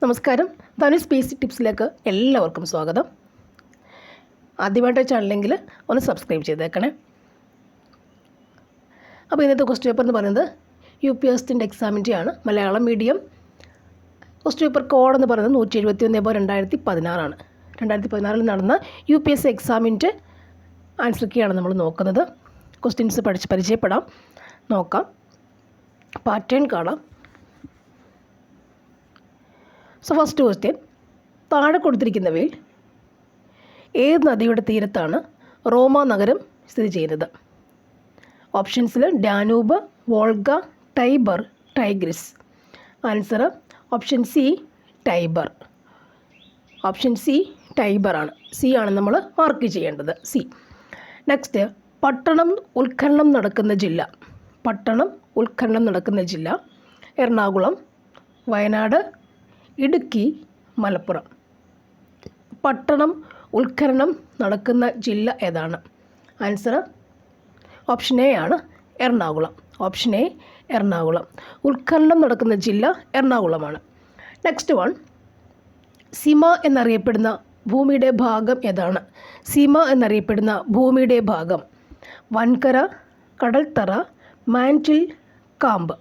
നമസ്കാരം, ധനുഷ് ബേസിക് ടിപ്സിലേക്ക് എല്ലാവർക്കും സ്വാഗതം. ആദ്യമായിട്ട് ചാനലെങ്കിൽ ഒന്ന് സബ്സ്ക്രൈബ് ചെയ്തേക്കണേ. അപ്പോൾ ഇന്നത്തെ ക്വസ്റ്റ്യൻ പേപ്പർ എന്ന് പറയുന്നത് UPSC എക്സാമിൻ്റെ ആണ്. Malayalam medium. Question paper code എന്ന് പറയുന്നത് 171/2016 2016 നടന്ന UPSC എക്സാമിൻ്റെ ആൻസർ കീയാണ് നമ്മൾ നോക്കുന്നത്. ക്വസ്റ്റ്യൻസ് പരിചയപ്പെടാം, നോക്കാം, പാറ്റേൺ കാണാം. സോ ഫസ്റ്റ് ക്വസ്റ്റ്യൻ, താഴെ കൊടുത്തിരിക്കുന്നവയിൽ ഏത് നദിയുടെ തീരത്താണ് റോമ നഗരം സ്ഥിതി ചെയ്യുന്നത്? ഓപ്ഷൻസിൽ Danube, Volga, Tiber, Tigris. Answer option C, Tiber. Option C, Tiber ആണ്. സി ആണ് നമ്മൾ മാർക്ക് ചെയ്യേണ്ടത്, സി. നെക്സ്റ്റ്, പട്ടണം ഉത്ഖനനം നടക്കുന്ന ജില്ല. പട്ടണം ഉത്ഖനനം നടക്കുന്ന ജില്ല എറണാകുളം, വയനാട്, ഇടുക്കി, മലപ്പുറം. പട്ടണം ഉത്ഖനനം നടക്കുന്ന ജില്ല ഏതാണ്? ആൻസർ ഓപ്ഷൻ എ ആണ്, എറണാകുളം. Option A, Ernakulam. ഉത്ഖനനം നടക്കുന്ന ജില്ല എറണാകുളമാണ്. നെക്സ്റ്റ് വൺ, സിമ എന്നറിയപ്പെടുന്ന ഭൂമിയുടെ ഭാഗം ഏതാണ്? സിമ എന്നറിയപ്പെടുന്ന ഭൂമിയുടെ ഭാഗം വൻകര, കടൽത്തറ, മാൻറ്റിൽ, കാമ്പ്.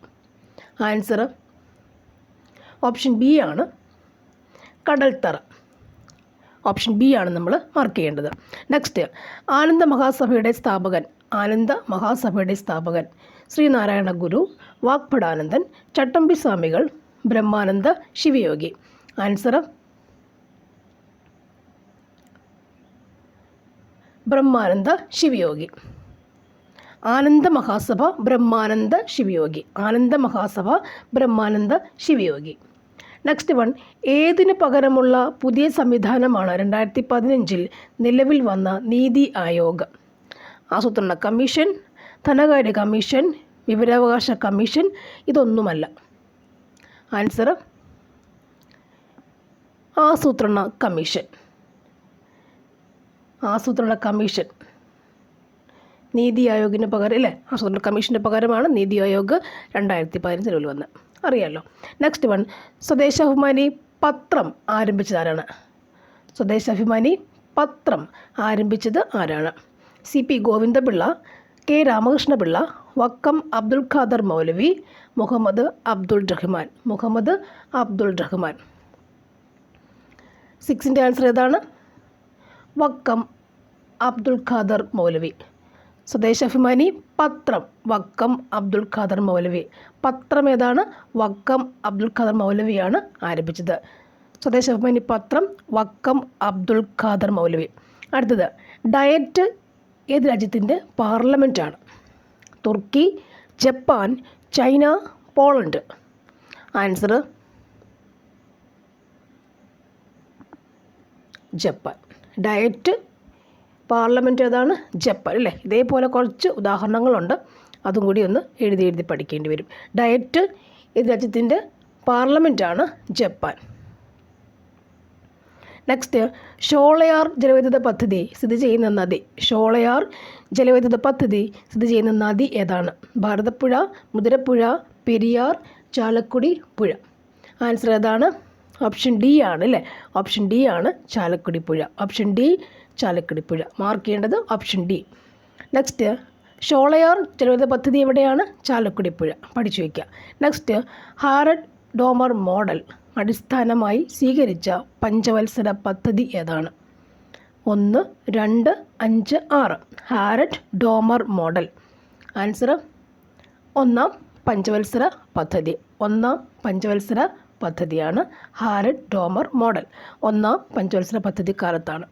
ആൻസർ ഓപ്ഷൻ ബി ആണ്, കടൽത്തറ. ഓപ്ഷൻ ബി ആണ് നമ്മൾ മാർക്ക് ചെയ്യേണ്ടത്. നെക്സ്റ്റ്, ആനന്ദ മഹാസഭയുടെ സ്ഥാപകൻ. ആനന്ദ മഹാസഭയുടെ സ്ഥാപകൻ ശ്രീനാരായണ ഗുരു, വാഗ്ഭടാനന്ദൻ, ചട്ടമ്പി സ്വാമികൾ, ബ്രഹ്മാനന്ദ ശിവയോഗി. ആൻസർ ബ്രഹ്മാനന്ദ ശിവയോഗി. ആനന്ദ മഹാസഭ, ബ്രഹ്മാനന്ദ ശിവയോഗി. ആനന്ദ മഹാസഭ, ബ്രഹ്മാനന്ദ ശിവയോഗി. നെക്സ്റ്റ് വൺ, ഏതിനു പകരമുള്ള പുതിയ സംവിധാനമാണ് 2015 നിലവിൽ വന്ന നീതി ആയോഗ്? ആസൂത്രണ കമ്മീഷൻ, ധനകാര്യ കമ്മീഷൻ, വിവരാവകാശ കമ്മീഷൻ, ഇതൊന്നുമല്ല. ആൻസർ ആസൂത്രണ കമ്മീഷൻ. ആസൂത്രണ കമ്മീഷൻ. നീതി ആയോഗിന് പകരം അല്ലേ, ആസൂത്രണ കമ്മീഷൻ്റെ പകരമാണ് നീതി ആയോഗ് 2015 നിലവിൽ വന്നത്, അറിയാമല്ലോ. നെക്സ്റ്റ് വൺ, സ്വദേശാഭിമാനി പത്രം ആരംഭിച്ചത് ആരാണ്? സ്വദേശാഭിമാനി പത്രം ആരംഭിച്ചത് ആരാണ്? CP ഗോവിന്ദപിള്ള, K രാമകൃഷ്ണപിള്ള, വക്കം അബ്ദുൽ ഖാദർ മൗലവി, മുഹമ്മദ് അബ്ദുൾ റഹ്മാൻ. മുഹമ്മദ് അബ്ദുൾ റഹ്മാൻ. 6ൻ്റെ ആൻസർ ഏതാണ്? വക്കം അബ്ദുൽ ഖാദർ മൗലവി. സ്വദേശാഭിമാനി പത്രം വക്കം അബ്ദുൽ ഖാദർ മൗലവി. പത്രം ഏതാണ്? വക്കം അബ്ദുൽ ഖാദർ മൗലവിയാണ് ആരംഭിച്ചത്. സ്വദേശാഭിമാനി പത്രം വക്കം അബ്ദുൽ ഖാദർ മൗലവി. അടുത്തത്, ഡയറ്റ് ഏത് രാജ്യത്തിൻ്റെ പാർലമെൻറ്റാണ്? തുർക്കി, Japan, China, Poland. Answer Japan. Diet parliament ഏതാണ്? ജപ്പാൻ അല്ലേ. ഇതേപോലെ കുറച്ച് ഉദാഹരണങ്ങളുണ്ട്, അതും കൂടി ഒന്ന് എഴുതി പഠിക്കേണ്ടി വരും. ഡയറ്റ് ഏത് രാജ്യത്തിൻ്റെ പാർലമെൻറ്റാണ്? ജപ്പാൻ. നെക്സ്റ്റ്, ഷോളയാർ ജലവൈദ്യുത പദ്ധതി സ്ഥിതി ചെയ്യുന്ന നദി. ഷോളയാർ ജലവൈദ്യുത പദ്ധതി സ്ഥിതി ചെയ്യുന്ന നദി ഏതാണ്? ഭാരതപ്പുഴ, മുതിരപ്പുഴ, പെരിയാർ, ചാലക്കുടി പുഴ. ആൻസർ ഏതാണ്? ഓപ്ഷൻ ഡി ആണ് അല്ലേ. ഓപ്ഷൻ ഡി ആണ്, ചാലക്കുടി പുഴ. ഓപ്ഷൻ ഡി, ചാലക്കുടി പുഴ. മാർക്ക് ചെയ്യേണ്ടത് ഓപ്ഷൻ ഡി. നെക്സ്റ്റ്, ഷോളയാർ ജലവൈദ്യുത പദ്ധതി എവിടെയാണ്? ചാലക്കുടി പുഴ. പഠിച്ചു വയ്ക്കുക. നെക്സ്റ്റ്, ഹാരഡ് ഡോമർ മോഡൽ അടിസ്ഥാനമായി സ്വീകരിച്ച പഞ്ചവത്സര പദ്ധതി ഏതാണ്? 1, 2, 5, 6. ഹാരഡ് ഡോമർ മോഡൽ. ആൻസർ ഒന്നാം പഞ്ചവത്സര പദ്ധതി. ഒന്നാം പഞ്ചവത്സര പദ്ധതിയാണ് ഹാരഡ് ഡോമർ മോഡൽ. ഒന്നാം പഞ്ചവത്സര പദ്ധതി കാലത്താണ്.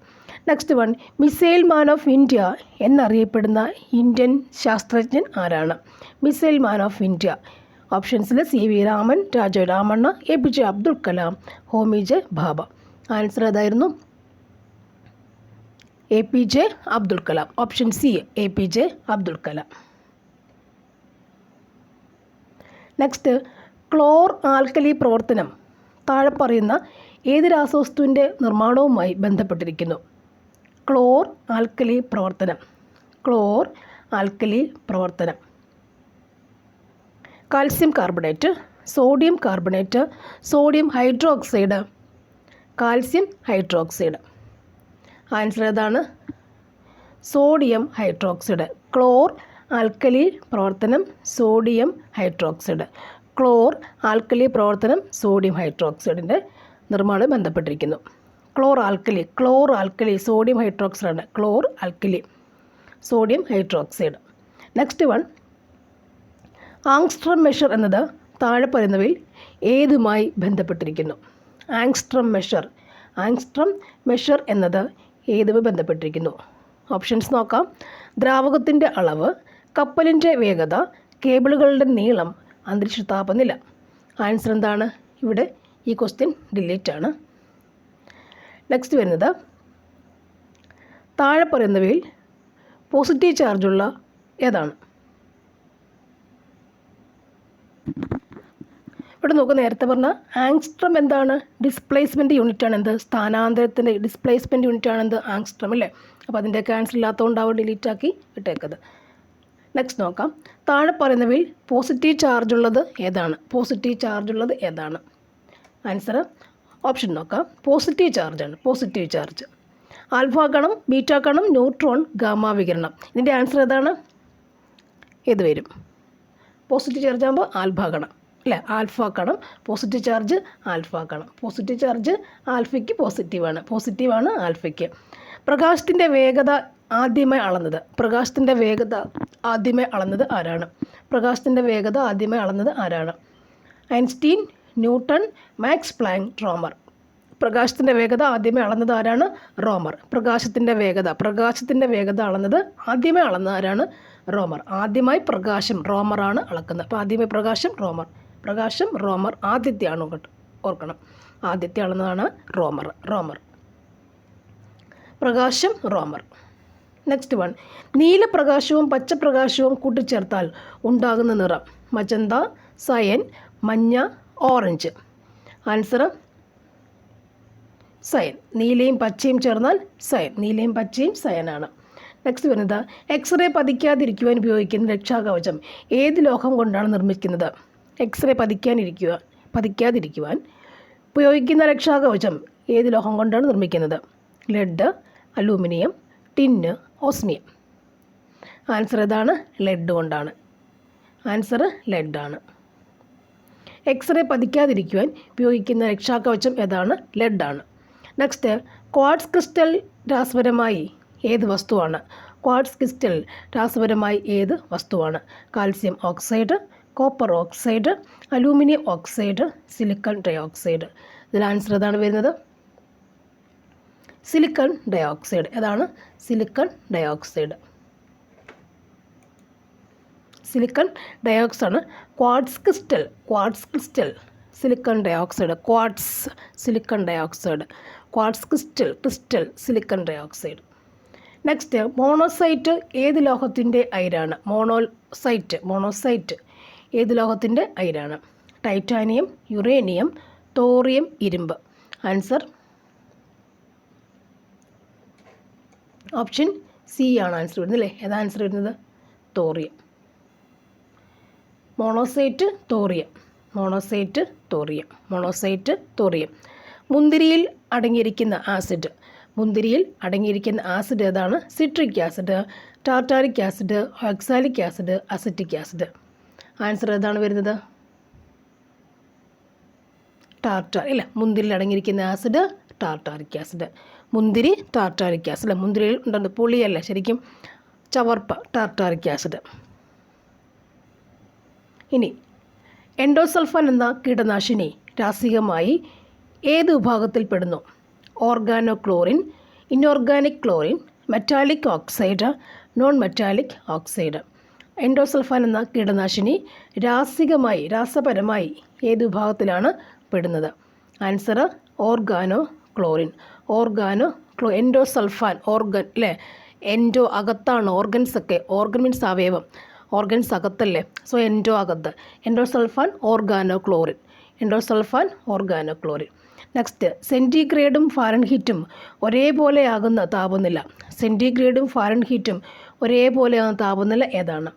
Next one, missile man of India എന്നറിയപ്പെടുന്ന ഇന്ത്യൻ ശാസ്ത്രജ്ഞൻ ആരാണ്? Missile man of India. ഓപ്ഷൻസിൽ CV Raman, Raja Ramanna, APJ Abdul Kalam, Homi J Bhabha. Answer ഏതായിരുന്നു? APJ Abdul Kalam. Option C, APJ Abdul Kalam. Next, chlor alkali പ്രവർത്തനം താഴെ പറയുന്ന ഏത് രാസവസ്തുവിൻ്റെ നിർമ്മാണവുമായി ബന്ധപ്പെട്ടിരിക്കുന്നു? ക്ലോർ ആൽക്കലി പ്രവർത്തനം. ക്ലോർ ആൽക്കലി പ്രവർത്തനം calcium carbonate, sodium carbonate, sodium hydroxide, calcium hydroxide. Answer ഏതാണ്? Sodium hydroxide. ക്ലോർ ആൽക്കലി പ്രവർത്തനം സോഡിയം ഹൈഡ്രോക്സൈഡ്. ക്ലോർ ആൽക്കലി പ്രവർത്തനം സോഡിയം ഹൈഡ്രോക്സൈഡിൻ്റെ നിർമ്മാണം ബന്ധപ്പെട്ടിരിക്കുന്നു. Chlor alkali sodium hydroxide. Chlor alkali sodium hydroxide. Next one, angstrom measure എന്നത് താഴെ പറയുന്നവയിൽ ഏതുമായി ബന്ധപ്പെട്ടിരിക്കുന്നു? ആങ്സ്ട്രം മെഷർ എന്നത് ഏതുമായി ബന്ധപ്പെട്ടിരിക്കുന്നു? ഓപ്ഷൻസ് നോക്കാം. ദ്രാവകത്തിൻ്റെ അളവ്, കപ്പലിൻ്റെ വേഗത, കേബിളുകളുടെ നീളം, അന്തരീക്ഷ താപനില. ആൻസർ എന്താണ്? ഇവിടെ ഈ ക്വസ്റ്റ്യൻ ഡിലീറ്റ് ആണ്. നെക്സ്റ്റ് വരുന്നത്, താഴെ പറയുന്നവയിൽ പോസിറ്റീവ് ചാർജുള്ള ഏതാണ്? ഇവിടെ നോക്കുക, നേരത്തെ പറഞ്ഞ ആങ്സ്ട്രം എന്താണ്? ഡിസ്പ്ലേസ്മെൻറ്റ് യൂണിറ്റാണ്. എന്ത്? സ്ഥാനാന്തരത്തിൻ്റെ ഡിസ്പ്ലേസ്മെൻറ്റ് യൂണിറ്റാണ് എന്ത്? ആങ്സ്ട്രം അല്ലേ? അപ്പോൾ അതിൻ്റെയൊക്കെ ആൻസർ ഇല്ലാത്തതുകൊണ്ടാവും ഡിലീറ്റ് ആക്കി ഇട്ടേക്കത്. നെക്സ്റ്റ് നോക്കാം. താഴെ പറയുന്നവയിൽ പോസിറ്റീവ് ചാർജുള്ളത് ഏതാണ്? ആൻസർ ഓപ്ഷൻ നോക്കാം. Positive charge. ആൽഫ കണം, ബീറ്റ കണം, ന്യൂട്രോൺ, ഗാമ വികിരണം. ഇതിൻ്റെ ആൻസർ ഏതാണ്? ഏത് വരും? പോസിറ്റീവ് ചാർജ് ആകുമ്പോൾ ആൽഫ കണം അല്ലേ? ആൽഫ കണം. പോസിറ്റീവ് ചാർജ് ആൽഫ കണം. പോസിറ്റീവ് ചാർജ് ആൽഫയ്ക്ക് പോസിറ്റീവാണ് ആൽഫയ്ക്ക്. പ്രകാശത്തിൻ്റെ വേഗത ആദ്യമായി അളന്നത് ആരാണ്? ഐൻസ്റ്റീൻ, ന്യൂട്ടൺ, മാക്സ് പ്ലാങ്ക്, റോമർ. പ്രകാശത്തിൻ്റെ വേഗത ആദ്യമേ അളന്നത് ആരാണ്? റോമർ. പ്രകാശത്തിൻ്റെ വേഗത ആദ്യമേ അളന്നത് ആരാണ്? റോമർ. ആദ്യമായി പ്രകാശം റോമറാണ് അളക്കുന്നത്. അപ്പോൾ ആദ്യമേ പ്രകാശം റോമർ ആദ്യത്തെയാണ് ഓർക്കണം. ആദ്യത്തെ അളന്നതാണ് റോമർ. പ്രകാശം റോമർ. നെക്സ്റ്റ് വൺ, നീലപ്രകാശവും പച്ചപ്രകാശവും കൂട്ടിച്ചേർത്താൽ ഉണ്ടാകുന്ന നിറം? മജന്ത, സയൻ, മഞ്ഞ, ഓറഞ്ച്. ആൻസർ സയൻ. നീലയും പച്ചയും ചേർന്നാൽ സയനാണ്. നെക്സ്റ്റ് വരുന്നത്, എക്സ്റേ പതിക്കാതിരിക്കുവാൻ ഉപയോഗിക്കുന്ന രക്ഷാകവചം ഏത് ലോഹം കൊണ്ടാണ് നിർമ്മിക്കുന്നത്? എക്സ്റേ പതിക്കാതിരിക്കുവാൻ ഉപയോഗിക്കുന്ന രക്ഷാകവചം ഏത് ലോഹം കൊണ്ടാണ് നിർമ്മിക്കുന്നത്? Lead, aluminium, tin, osmium. Answer ഏതാണ്? ലെഡ് കൊണ്ടാണ്. എക്സ്റേ പതിക്കാതിരിക്കുവാൻ ഉപയോഗിക്കുന്ന രക്ഷാകവചം ഏതാണ്? ലെഡാണ്. നെക്സ്റ്റ്, ക്വാർട്സ് ക്രിസ്റ്റൽ രാസപരമായി ഏത് വസ്തുവാണ്? Calcium oxide, copper oxide, aluminium oxide, silicon dioxide. ഇതിൽ ആൻസർ ഏതാണ് വരുന്നത്? Silicon dioxide. ഏതാണ്? Silicon dioxide. Quartz crystal silicon dioxide. Next, monazite ഏത് ലോഹത്തിൻ്റെ അയിരാണ്? മോണോസൈറ്റ് ഏത് ലോഹത്തിൻ്റെ അയിരാണ്? ടൈറ്റാനിയം, യുറേനിയം, തോറിയം, ഇരുമ്പ്. ആൻസർ ഓപ്ഷൻ സി ആണ് ആൻസർ വരുന്നത് അല്ലേ? ഏതാ ആൻസർ വരുന്നത്? തോറിയം. Monocyte thorium. മുന്തിരിയിൽ അടങ്ങിയിരിക്കുന്ന ആസിഡ് ഏതാണ്? Citric acid, tartaric acid, oxalic acid, acetic acid. Answer ഏതാണ് വരുന്നത്? ഇല്ല, മുന്തിരിയിൽ അടങ്ങിയിരിക്കുന്ന ആസിഡ് ടാർട്ടാറിക് ആസിഡ്. മുന്തിരിയിൽ ഉണ്ടെന്ന് പുളിയല്ല, ശരിക്കും ചവർപ്പ്, ടാർട്ടാറിക് ആസിഡ്. ഇനി എൻഡോസൾഫാൻ എന്ന കീടനാശിനി രാസികമായി ഏത് വിഭാഗത്തിൽപ്പെടുന്നു? Organochlorine, inorganic chlorine, metallic oxide, non metallic oxide. Endosulfan എന്ന കീടനാശിനി രാസപരമായി ഏത് വിഭാഗത്തിലാണ് പെടുന്നത്? Answer organochlorine. എൻഡോസൾഫാൻ അല്ലേ? എൻഡോ അകത്താണ്. ഓർഗൻ മീൻസ് അവയവം. ഓർഗൻസ് അകത്തല്ലേ? സോ അകത്ത്. Endosulfan organochlorine. നെക്സ്റ്റ്, സെൻറ്റിഗ്രേഡും ഫാരൻഹീറ്റും ഒരേപോലെയാകുന്ന താപനില ഏതാണ്?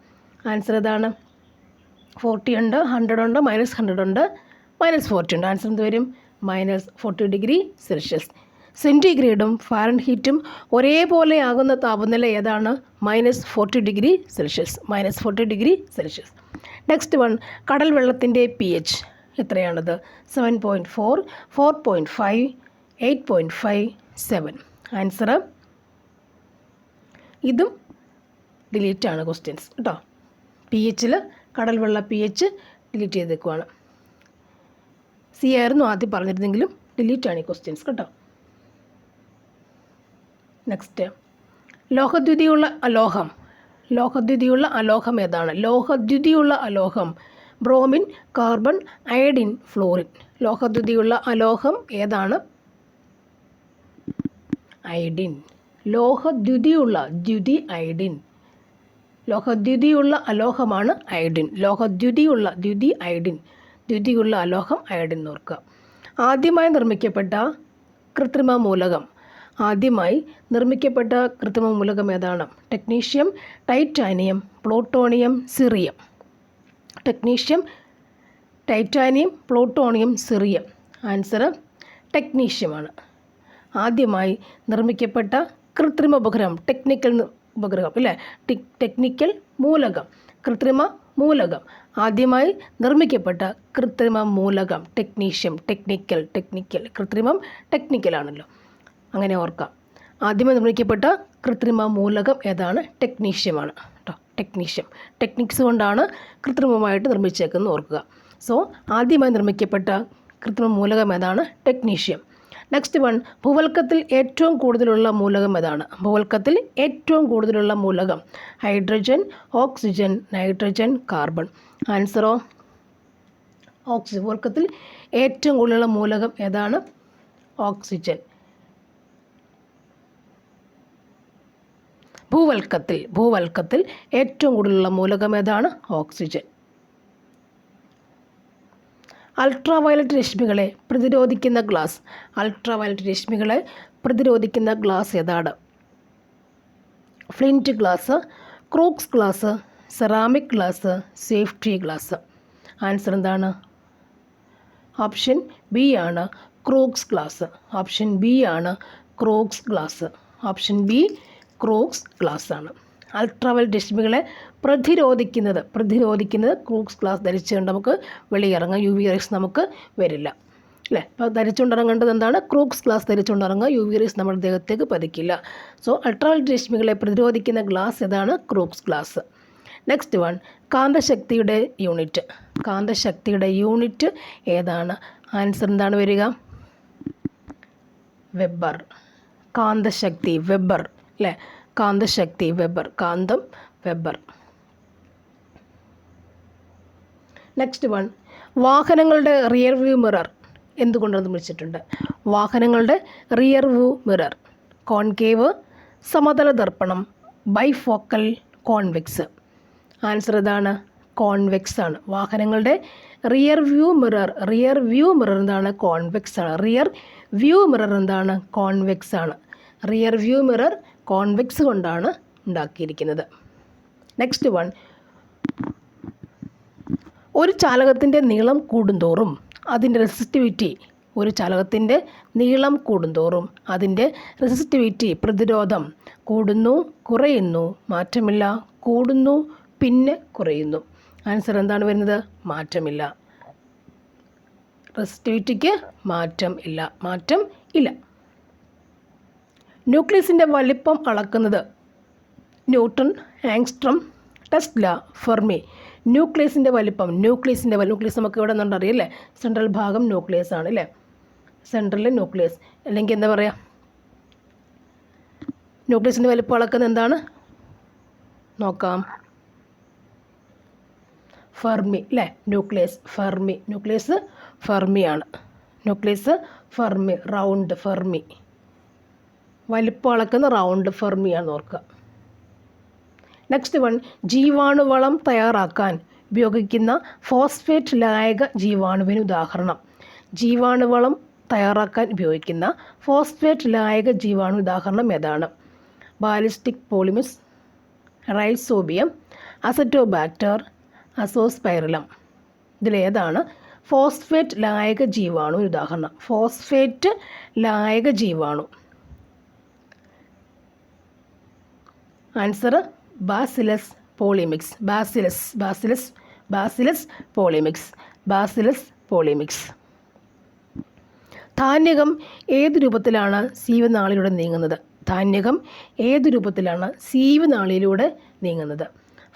ആൻസർ ഏതാണ്? 40 ഉണ്ട്, 100 ഉണ്ട്, -100 ഉണ്ട്, -40 ഉണ്ട്. ആൻസർ എന്ത് വരും? -40°C. സെൻറ്റിഗ്രേഡും ഫാരൻഹീറ്റും ഒരേപോലെ ആകുന്ന താപനില ഏതാണ്? -40°C. -40°C. നെക്സ്റ്റ് വൺ, കടൽ വെള്ളത്തിൻ്റെ pH എത്രയാണത്? 7.4, 4.5, 8.5, 7. ആൻസർ ഇതും ഡിലീറ്റാണ് ക്വസ്റ്റ്യൻസ് കേട്ടോ. pHൽ കടൽ വെള്ള pH ഡിലീറ്റ് ചെയ്തേക്കുവാണ്. സി ആയിരുന്നു ആദ്യം പറഞ്ഞിരുന്നെങ്കിലും ഡിലീറ്റാണ് ഈ ക്വസ്റ്റ്യൻസ് കേട്ടോ. നെക്സ്റ്റ്, ലോഹദ്യുതിയുള്ള അലോഹം ഏതാണ്? ലോഹദ്യുതിയുള്ള അലോഹം ബ്രോമിൻ, കാർബൺ, അയഡിൻ, ഫ്ലോറിൻ. ലോഹദ്യുതിയുള്ള അലോഹം ഏതാണ്? അയഡിൻ. ലോഹദ്യുതിയുള്ള അയഡിൻ. ലോഹദ്യുതിയുള്ള അലോഹമാണ് അയഡിൻ. ദ്യുതിയുള്ള അലോഹം അയഡിൻ എന്ന് ഓർക്കുക. ആദ്യമായി നിർമ്മിക്കപ്പെട്ട കൃത്രിമ മൂലകം ഏതാണ്? Technetium, titanium, plutonium, cerium. Technetium, titanium, plutonium, cerium. Answer ടെക്നീഷ്യമാണ്. ആദ്യമായി നിർമ്മിക്കപ്പെട്ട കൃത്രിമ ഉപഗ്രഹം, ടെക്നിക്കൽ ഉപഗ്രഹം അല്ലേ, ടെക്നിക്കൽ മൂലകം, കൃത്രിമ മൂലകം. ആദ്യമായി നിർമ്മിക്കപ്പെട്ട കൃത്രിമ മൂലകം ടെക്നീഷ്യം. ടെക്നിക്കൽ കൃത്രിമം ടെക്നിക്കലാണല്ലോ, അങ്ങനെ ഓർക്കാം. ആദ്യമായി നിർമ്മിക്കപ്പെട്ട കൃത്രിമ മൂലകം ഏതാണ്? ടെക്നീഷ്യമാണ് കേട്ടോ. ടെക്നിക്സ് കൊണ്ടാണ് കൃത്രിമമായിട്ട് നിർമ്മിച്ചേക്കുന്നത് ഓർക്കുക. സോ ആദ്യമായി നിർമ്മിക്കപ്പെട്ട കൃത്രിമ മൂലകം ഏതാണ്? ടെക്നീഷ്യം. നെക്സ്റ്റ് വൺ, ഭൂവൽക്കത്തിൽ ഏറ്റവും കൂടുതലുള്ള മൂലകം ഏതാണ്? ഭൂവൽക്കത്തിൽ ഏറ്റവും കൂടുതലുള്ള മൂലകം ഹൈഡ്രജൻ, ഓക്സിജൻ, നൈട്രജൻ, കാർബൺ. ആൻസറോ ഓക്സിജൻ. ഭൂവൽക്കത്തിൽ ഏറ്റവും കൂടുതലുള്ള മൂലകം ഏതാണ്? ഓക്സിജൻ. ഭൂവൽക്കത്തിൽ ഏറ്റവും കൂടുതലുള്ള മൂലകം ഏതാണ്? ഓക്സിജൻ. അൾട്രാവയലറ്റ് രശ്മികളെ പ്രതിരോധിക്കുന്ന ഗ്ലാസ് ഏതാണ്? Flint glass, Crookes glass, ceramic glass, safety glass. Answer എന്താണ്? ഓപ്ഷൻ ബി ആണ് Crookes glass. Option B Crookes glass ആണ്. അൾട്രാവയലറ്റ് രശ്മികളെ പ്രതിരോധിക്കുന്നത് ക്രൂക്സ് ഗ്ലാസ് ധരിച്ചുകൊണ്ട് നമുക്ക് വെളിയിറങ്ങാം. UV റേസ് നമുക്ക് വരില്ല അല്ലേ. അപ്പോൾ ധരിച്ചുകൊണ്ടിറങ്ങേണ്ടത് എന്താണ്? ക്രൂക്സ് ഗ്ലാസ് ധരിച്ചുകൊണ്ടിറങ്ങുക. UV റേസ് നമ്മുടെ ദേഹത്തേക്ക് പതിക്കില്ല. സോ അൾട്രാവയലറ്റ് രശ്മികളെ പ്രതിരോധിക്കുന്ന ഗ്ലാസ് ഏതാണ്? Crookes glass. നെക്സ്റ്റ് വൺ, കാന്തശക്തിയുടെ യൂണിറ്റ് ഏതാണ്? ആൻസർ എന്താണ് വരിക? വെബർ. കാന്തശക്തി വെബർ അല്ലേ. കാന്തശക്തി വെബർ, കാന്തം വെബർ. നെക്സ്റ്റ് വൺ, വാഹനങ്ങളുടെ റിയർ വ്യൂ മിറർ എന്തുകൊണ്ടെന്ന് നിർമ്മിച്ചിട്ടുണ്ട്? വാഹനങ്ങളുടെ റിയർ വ്യൂ മിറർ കോൺകേവ്, സമതല ദർപ്പണം, ബൈഫോക്കൽ, കോൺവെക്സ്. ആൻസർ ഏതാണ്? കോൺവെക്സ് ആണ്. വാഹനങ്ങളുടെ റിയർ വ്യൂ മിറർ എന്താണ്? കോൺവെക്സ് ആണ്. റിയർ വ്യൂ മിറർ എന്താണ്? കോൺവെക്സ് ആണ്. റിയർ വ്യൂ മിറർ കോൺവെക്സ് കൊണ്ടാണ് ഉണ്ടാക്കിയിരിക്കുന്നത്. നെക്സ്റ്റ് വൺ, ഒരു ചാലകത്തിൻ്റെ നീളം കൂടുന്തോറും അതിൻ്റെ റെസിസ്റ്റിവിറ്റി പ്രതിരോധം കൂടുന്നു, കുറയുന്നു, മാറ്റമില്ല, കൂടുന്നു, പിന്നെ കുറയുന്നു. ആൻസർ എന്താണ് വരുന്നത്? മാറ്റമില്ല. റെസിസ്റ്റിവിറ്റിക്ക് മാറ്റം ഇല്ല. ന്യൂക്ലിയസിൻ്റെ വലിപ്പം അളക്കുന്നത് ന്യൂട്ടൺ, ആങ്സ്ട്രം, ടെസ്ല, ഫെർമി. ന്യൂക്ലിയസിൻ്റെ വലിപ്പം നമുക്ക് ഇവിടെ നിന്നുണ്ട് അറിയില്ലേ? സെൻട്രൽ ഭാഗം ന്യൂക്ലിയസ് ആണ് അല്ലേ. സെൻട്രൽ ന്യൂക്ലിയസ് അല്ലെങ്കിൽ എന്താ പറയുക, ന്യൂക്ലിയസിൻ്റെ വലിപ്പം അളക്കുന്നത് എന്താണ് നോക്കാം? ഫെർമി അല്ലേ. ന്യൂക്ലിയസ് ഫെർമിയാണ്. Round fermi. വലിപ്പം അളക്കുന്ന റൗണ്ട് ഫെർമിയാണെന്ന് ഓർക്കുക. നെക്സ്റ്റ് വൺ, ജീവാണുവളം തയ്യാറാക്കാൻ ഉപയോഗിക്കുന്ന ഫോസ്ഫേറ്റ് ലായക ജീവാണുവിന് ഉദാഹരണം. ജീവാണുവളം തയ്യാറാക്കാൻ ഉപയോഗിക്കുന്ന ഫോസ്ഫേറ്റ് ലായക ജീവാണു ഉദാഹരണം ഏതാണ്? ബാലിസ്റ്റിക് പോളിമസ്, റൈസോബിയം, അസറ്റോബാക്ടർ, അസോസ്പൈറിലം. ഇതിലേതാണ് ഫോസ്ഫേറ്റ് ലായക ജീവാണു? ഉദാഹരണം ഫോസ്ഫേറ്റ് ലായക ജീവാണു. Answer bacillus polymyxa. Bacillus polymyxa. ധാന്യകം ഏത് രൂപത്തിലാണ് സീവനാളിലൂടെ നീങ്ങുന്നത്?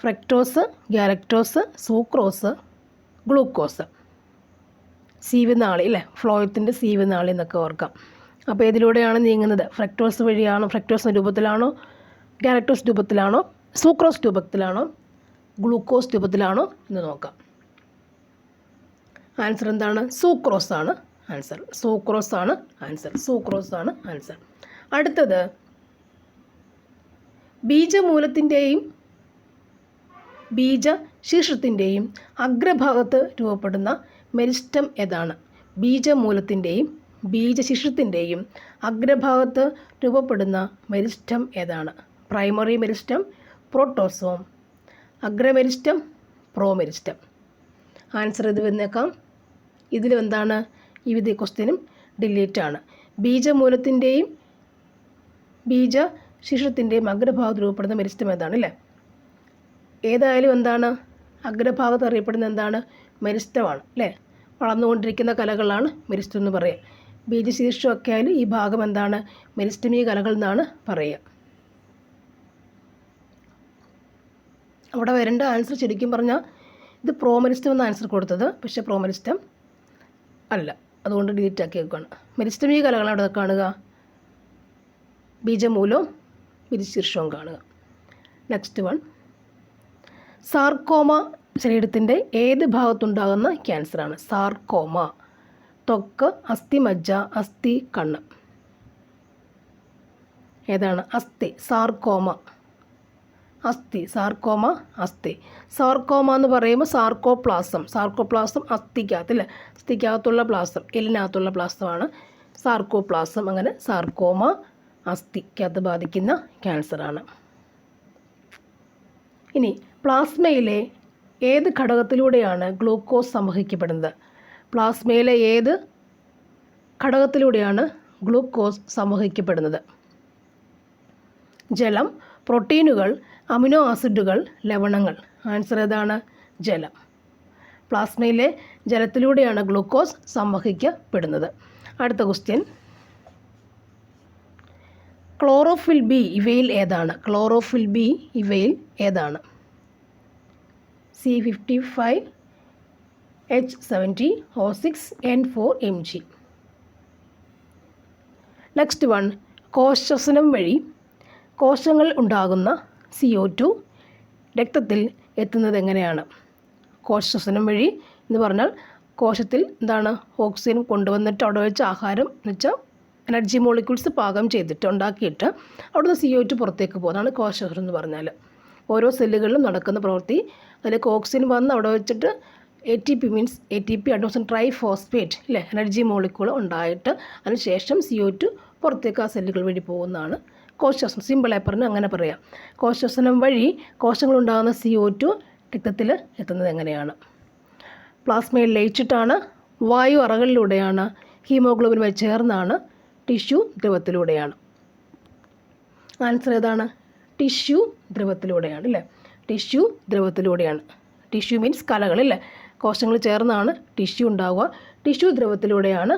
Fructose, galactose, sucrose, glucose. സീവനാളി അല്ലേ, ഫ്ലോയത്തിൻ്റെ സീവനാളി എന്നൊക്കെ ഓർക്കാം. അപ്പോൾ ഏതിലൂടെയാണ് നീങ്ങുന്നത്? ഫ്രക്ടോസ് വഴിയാണോ? ഫ്രക്ടോസ് രൂപത്തിലാണോ? ഗാലക്ടോസ് രൂപത്തിലാണോ? സൂക്രോസ് രൂപത്തിലാണോ? ഗ്ലൂക്കോസ് രൂപത്തിലാണോ എന്ന് നോക്കാം. ആൻസർ എന്താണ്? സൂക്രോസ് ആണ് ആൻസർ. അടുത്തത് ബീജമൂലത്തിൻ്റെയും ബീജശീർഷത്തിൻ്റെയും അഗ്രഭാഗത്ത് രൂപപ്പെടുന്ന മെരിസ്റ്റം ഏതാണ്? ബീജമൂലത്തിൻ്റെയും ബീജശീർഷത്തിൻ്റെയും അഗ്രഭാഗത്ത് രൂപപ്പെടുന്ന മെരിസ്റ്റം ഏതാണ്? Primary meristem, protosome. അഗ്രമെരിസ്റ്റം, പ്രോമെരിസ്റ്റം. ആൻസർ ഇത് വന്നേക്കാം. ഇതിൽ എന്താണ്? ഇത് ക്വസ്റ്റ്യനും ഡിലീറ്റ് ആണ്. ബീജമൂലത്തിൻ്റെയും ബീജശീർഷത്തിൻ്റെയും അഗ്രഭാഗത്ത് രൂപപ്പെടുന്ന മെരിസ്റ്റം ഏതാണ് അല്ലേ? ഏതായാലും എന്താണ്? അഗ്രഭാഗത്ത് അറിയപ്പെടുന്ന എന്താണ്? മെരിസ്റ്റമാണ് അല്ലേ? വളർന്നുകൊണ്ടിരിക്കുന്ന കലകളാണ് മെരിസ്റ്റം എന്ന് പറയുക. ബീജശീർഷമൊക്കെ ആയാലും ഈ ഭാഗം എന്താണ്? മെരിസ്റ്റമീ കലകൾ എന്നാണ് പറയുക. അവിടെ വരേണ്ട ആൻസർ ശരിക്കും പറഞ്ഞാൽ ഇത് പ്രോമെരിസ്റ്റം എന്ന ആൻസർ കൊടുത്തത്, പക്ഷേ പ്രോമെരിസ്റ്റം അല്ല, അതുകൊണ്ട് ഡിലീറ്റ് ആക്കി വെക്കുകയാണ്. മെരിസ്റ്റമീ കലകൾ അവിടെ കാണുക, ബീജമൂലവും ബീജശീർഷവും കാണുക. നെക്സ്റ്റ് വൺ, സാർക്കോമ ശരീരത്തിൻ്റെ ഏത് ഭാഗത്തുണ്ടാകുന്ന ക്യാൻസറാണ്? സാർക്കോമ. ത്വക്ക്, അസ്ഥിമജ്ജ, അസ്ഥി, കണ്ണ്. ഏതാണ്? അസ്ഥി. സാർക്കോമ എന്ന് പറയുമ്പോൾ സാർക്കോപ്ലാസം അസ്ഥിക്കകത്തല്ലേ? അസ്ഥിക്കകത്തുള്ള plasm, എല്ലിനകത്തുള്ള പ്ലാസമാണ് sarcoplasm. അങ്ങനെ സാർക്കോമ അസ്ഥിക്കകത്ത് ബാധിക്കുന്ന ക്യാൻസറാണ്. ഇനി പ്ലാസ്മയിലെ ഏത് ഘടകത്തിലൂടെയാണ് ഗ്ലൂക്കോസ് സംവഹിക്കപ്പെടുന്നത്? പ്ലാസ്മയിലെ ഏത് ഘടകത്തിലൂടെയാണ് ഗ്ലൂക്കോസ് സംവഹിക്കപ്പെടുന്നത്? ജലം, പ്രോട്ടീനുകൾ, അമിനോ ആസിഡുകൾ, ലവണങ്ങൾ. ആൻസർ ഏതാണ്? ജലം. പ്ലാസ്മയിലെ ജലത്തിലൂടെയാണ് ഗ്ലൂക്കോസ് സംവഹിക്കപ്പെടുന്നത്. അടുത്ത ക്വസ്റ്റ്യൻ, ക്ലോറോഫിൽ ബി ഇവയിൽ ഏതാണ്? C55, H70, O6, N4, Mg. Next one, കോശശ്വസനം വഴി കോശങ്ങൾ ഉണ്ടാകുന്ന CO2 രക്തത്തിൽ എത്തുന്നത് എങ്ങനെയാണ്? കോശശ്വസനം വഴി എന്ന് പറഞ്ഞാൽ കോശത്തിൽ എന്താണ്? ഓക്സിജൻ കൊണ്ടുവന്നിട്ട് അവിടെ വെച്ച് ആഹാരം എന്ന് വെച്ചാൽ എനർജി മോളിക്യൂൾസ് പാകം ചെയ്തിട്ട് ഉണ്ടാക്കിയിട്ട് അവിടുന്ന് CO2 പുറത്തേക്ക് പോകുന്നതാണ് കോശശ്വസനം എന്ന് പറഞ്ഞാൽ. ഓരോ സെല്ലുകളിലും നടക്കുന്ന പ്രവൃത്തി. അതിലേക്ക് ഓക്സിജൻ വന്ന് അവിടെ വെച്ചിട്ട് ATP മീൻസ് ATP അഡ്നോസിൻ ട്രൈഫോസ്ഫേറ്റ് അല്ലേ, എനർജി മോളിക്യൂൾ ഉണ്ടായിട്ട് അതിനുശേഷം CO2 പുറത്തേക്ക് ആ സെല്ലുകൾ വഴി പോകുന്നതാണ് കോശശ്വസനം. സിമ്പിളായി പറഞ്ഞാൽ അങ്ങനെ പറയാം. കോശശ്വസനം വഴി കോശങ്ങളുണ്ടാകുന്ന CO2 രക്തത്തിൽ എത്തുന്നത് എങ്ങനെയാണ്? പ്ലാസ്മയിൽ ലയിച്ചിട്ടാണ്, വായു അറകളിലൂടെയാണ്, ഹീമോഗ്ലോബിനുമായി ചേർന്നാണ്, ടിഷ്യൂ ദ്രവത്തിലൂടെയാണ്. ആൻസർ ഏതാണ്? ടിഷ്യൂ ദ്രവത്തിലൂടെയാണ് അല്ലേ? ടിഷ്യൂ മീൻസ് കലകളല്ലേ, കോശങ്ങൾ ചേർന്നാണ് ടിഷ്യൂ ഉണ്ടാവുക. ടിഷ്യൂ ദ്രവത്തിലൂടെയാണ്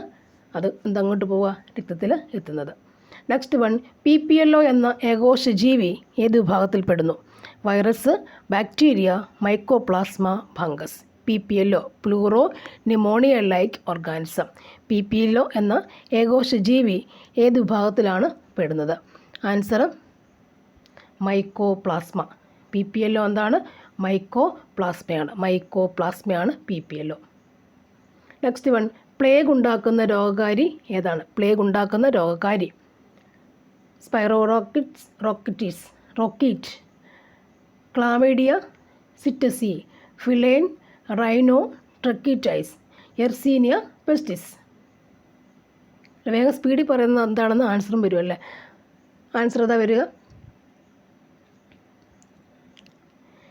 അത് എന്തങ്ങോട്ട് പോവുക? രക്തത്തിൽ എത്തുന്നത്. നെക്സ്റ്റ് വൺ, PPLO എന്ന ഏകോശജീവി ഏത് വിഭാഗത്തിൽപ്പെടുന്നു? Virus, bacteria, mycoplasma, fungus. PPLO pleuro pneumonia like organism. PPLO എന്ന ഏകോശജീവി ഏത് വിഭാഗത്തിലാണ് പെടുന്നത്? Answer mycoplasma. PPLO എന്താണ്? മൈക്കോപ്ലാസ്മയാണ് PPLO. നെക്സ്റ്റ് വൺ, പ്ലേഗ് ഉണ്ടാക്കുന്ന രോഗകാരി ഏതാണ്? സ്പൈറോറോക്കീറ്റ്, ക്ലാമൈഡിയ, സിറ്റസി, ഫിലൈൻ, റൈനോ ട്രക്കീറ്റൈസ്, എർസീനിയ പെസ്റ്റിസ്. വേഗം സ്പീഡിൽ പറയുന്നത് എന്താണെന്ന് ആൻസറും വരുമല്ലേ? ആൻസർ ഏതാ വരിക?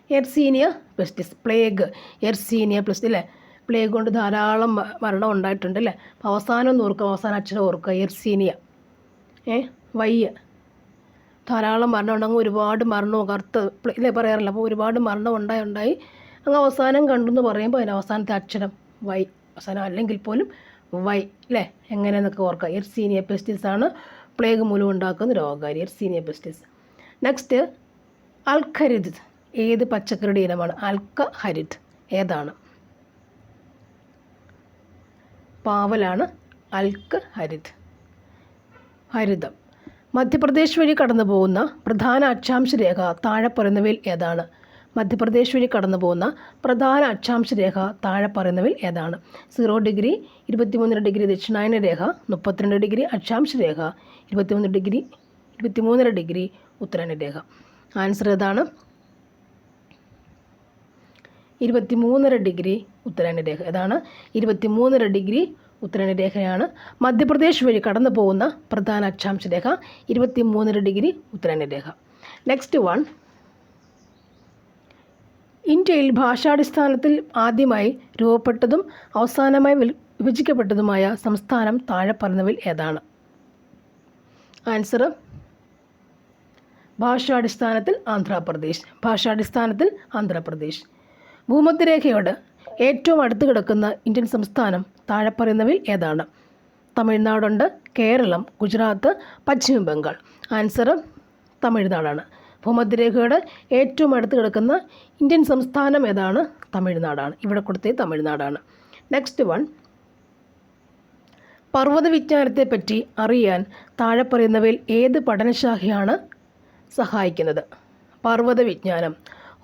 എർസീനിയ പെസ്റ്റിസ്, പ്ലേഗ്, എർസീനിയ പെസ്റ്റിസ് അല്ലേ. പ്ലേഗ് കൊണ്ട് ധാരാളം മരണം ഉണ്ടായിട്ടുണ്ട് അല്ലേ. അപ്പോൾ അവസാനം ഒന്ന് ഓർക്കുക, അവസാന അക്ഷരം ഓർക്കുക, എർസീനിയ. വയ്യ ധാരാളം മരണം ഉണ്ടെങ്കിൽ ഒരുപാട് മരണവും കറുത്ത് ഇല്ലേ പറയാറില്ല. അപ്പോൾ ഒരുപാട് മരണം ഉണ്ടായി അങ്ങ് അവസാനം കണ്ടെന്ന് പറയുമ്പോൾ അതിന് അവസാനത്തെ അക്ഷരം വൈ, അവസാനം അല്ലെങ്കിൽ പോലും വൈ അല്ലേ. എങ്ങനെയെന്നൊക്കെ ഓർക്കുക. എർസീനിയ പെസ്റ്റിസ് ആണ് പ്ലേഗ് മൂലം ഉണ്ടാക്കുന്ന രോഗകാരി, എർസീനിയ പെസ്റ്റിസ്. നെക്സ്റ്റ് അൽഖരിദ് ഏത് പച്ചക്കറിയുടെ ഇനമാണ്? അൽക്കഹരിദ് ഏതാണ്? പാവലാണ് അൽക്കഹരിദ്. ഹരിതം. മധ്യപ്രദേശ് വഴി കടന്നു പോകുന്ന പ്രധാന അക്ഷാംശ രേഖ താഴെ പറയുന്നവയിൽ ഏതാണ്? മധ്യപ്രദേശ് വഴി കടന്നു പോകുന്ന പ്രധാന അക്ഷാംശ രേഖ താഴെ പറയുന്നവയിൽ ഏതാണ്? 0 ഡിഗ്രി, 23 ഡിഗ്രി ദക്ഷിണായന രേഖ, 32 ഡിഗ്രി അക്ഷാംശ രേഖ, 23 ഡിഗ്രി ഉത്തരായന രേഖ. ആൻസർ ഏതാണ്? 23 ഡിഗ്രി ഉത്തരായന രേഖ. ഏതാണ്? 23 ഡിഗ്രി ഉത്തരായന രേഖയാണ് മധ്യപ്രദേശ് വഴി കടന്നു പോകുന്ന പ്രധാന അക്ഷാംശ രേഖ, 23 ഡിഗ്രി ഉത്തരായന രേഖ. നെക്സ്റ്റ് വൺ, ഇന്ത്യയിൽ ഭാഷാടിസ്ഥാനത്തിൽ ആദ്യമായി രൂപപ്പെട്ടതും അവസാനമായി വിഭജിക്കപ്പെട്ടതുമായ സംസ്ഥാനം താഴെ പറയുന്നവയിൽ ഏതാണ്? ആൻസർ ഭാഷാടിസ്ഥാനത്തിൽ ആന്ധ്രാപ്രദേശ്. ഭാഷാടിസ്ഥാനത്തിൽ ആന്ധ്രാപ്രദേശ്. ഭൂമധ്യരേഖയോട് ഏറ്റവും അടുത്ത് കിടക്കുന്ന ഇന്ത്യൻ സംസ്ഥാനം താഴെ പറയുന്നവയിൽ ഏതാണ്? തമിഴ്നാടുണ്ട്, കേരളം, ഗുജറാത്ത്, പശ്ചിമ ബംഗാൾ. ആൻസർ തമിഴ്നാടാണ്. ഭൂമധ്യരേഖയുടെ ഏറ്റവും അടുത്ത് കിടക്കുന്ന ഇന്ത്യൻ സംസ്ഥാനം ഏതാണ്? തമിഴ്നാടാണ്. ഇവിടെ കൊടുത്തത് തമിഴ്നാടാണ്. നെക്സ്റ്റ് വൺ, പർവ്വത വിജ്ഞാനത്തെപ്പറ്റി അറിയാൻ താഴെ പറയുന്നവയിൽ ഏത് പഠനശാഖയാണ് സഹായിക്കുന്നത്? പർവ്വത വിജ്ഞാനം.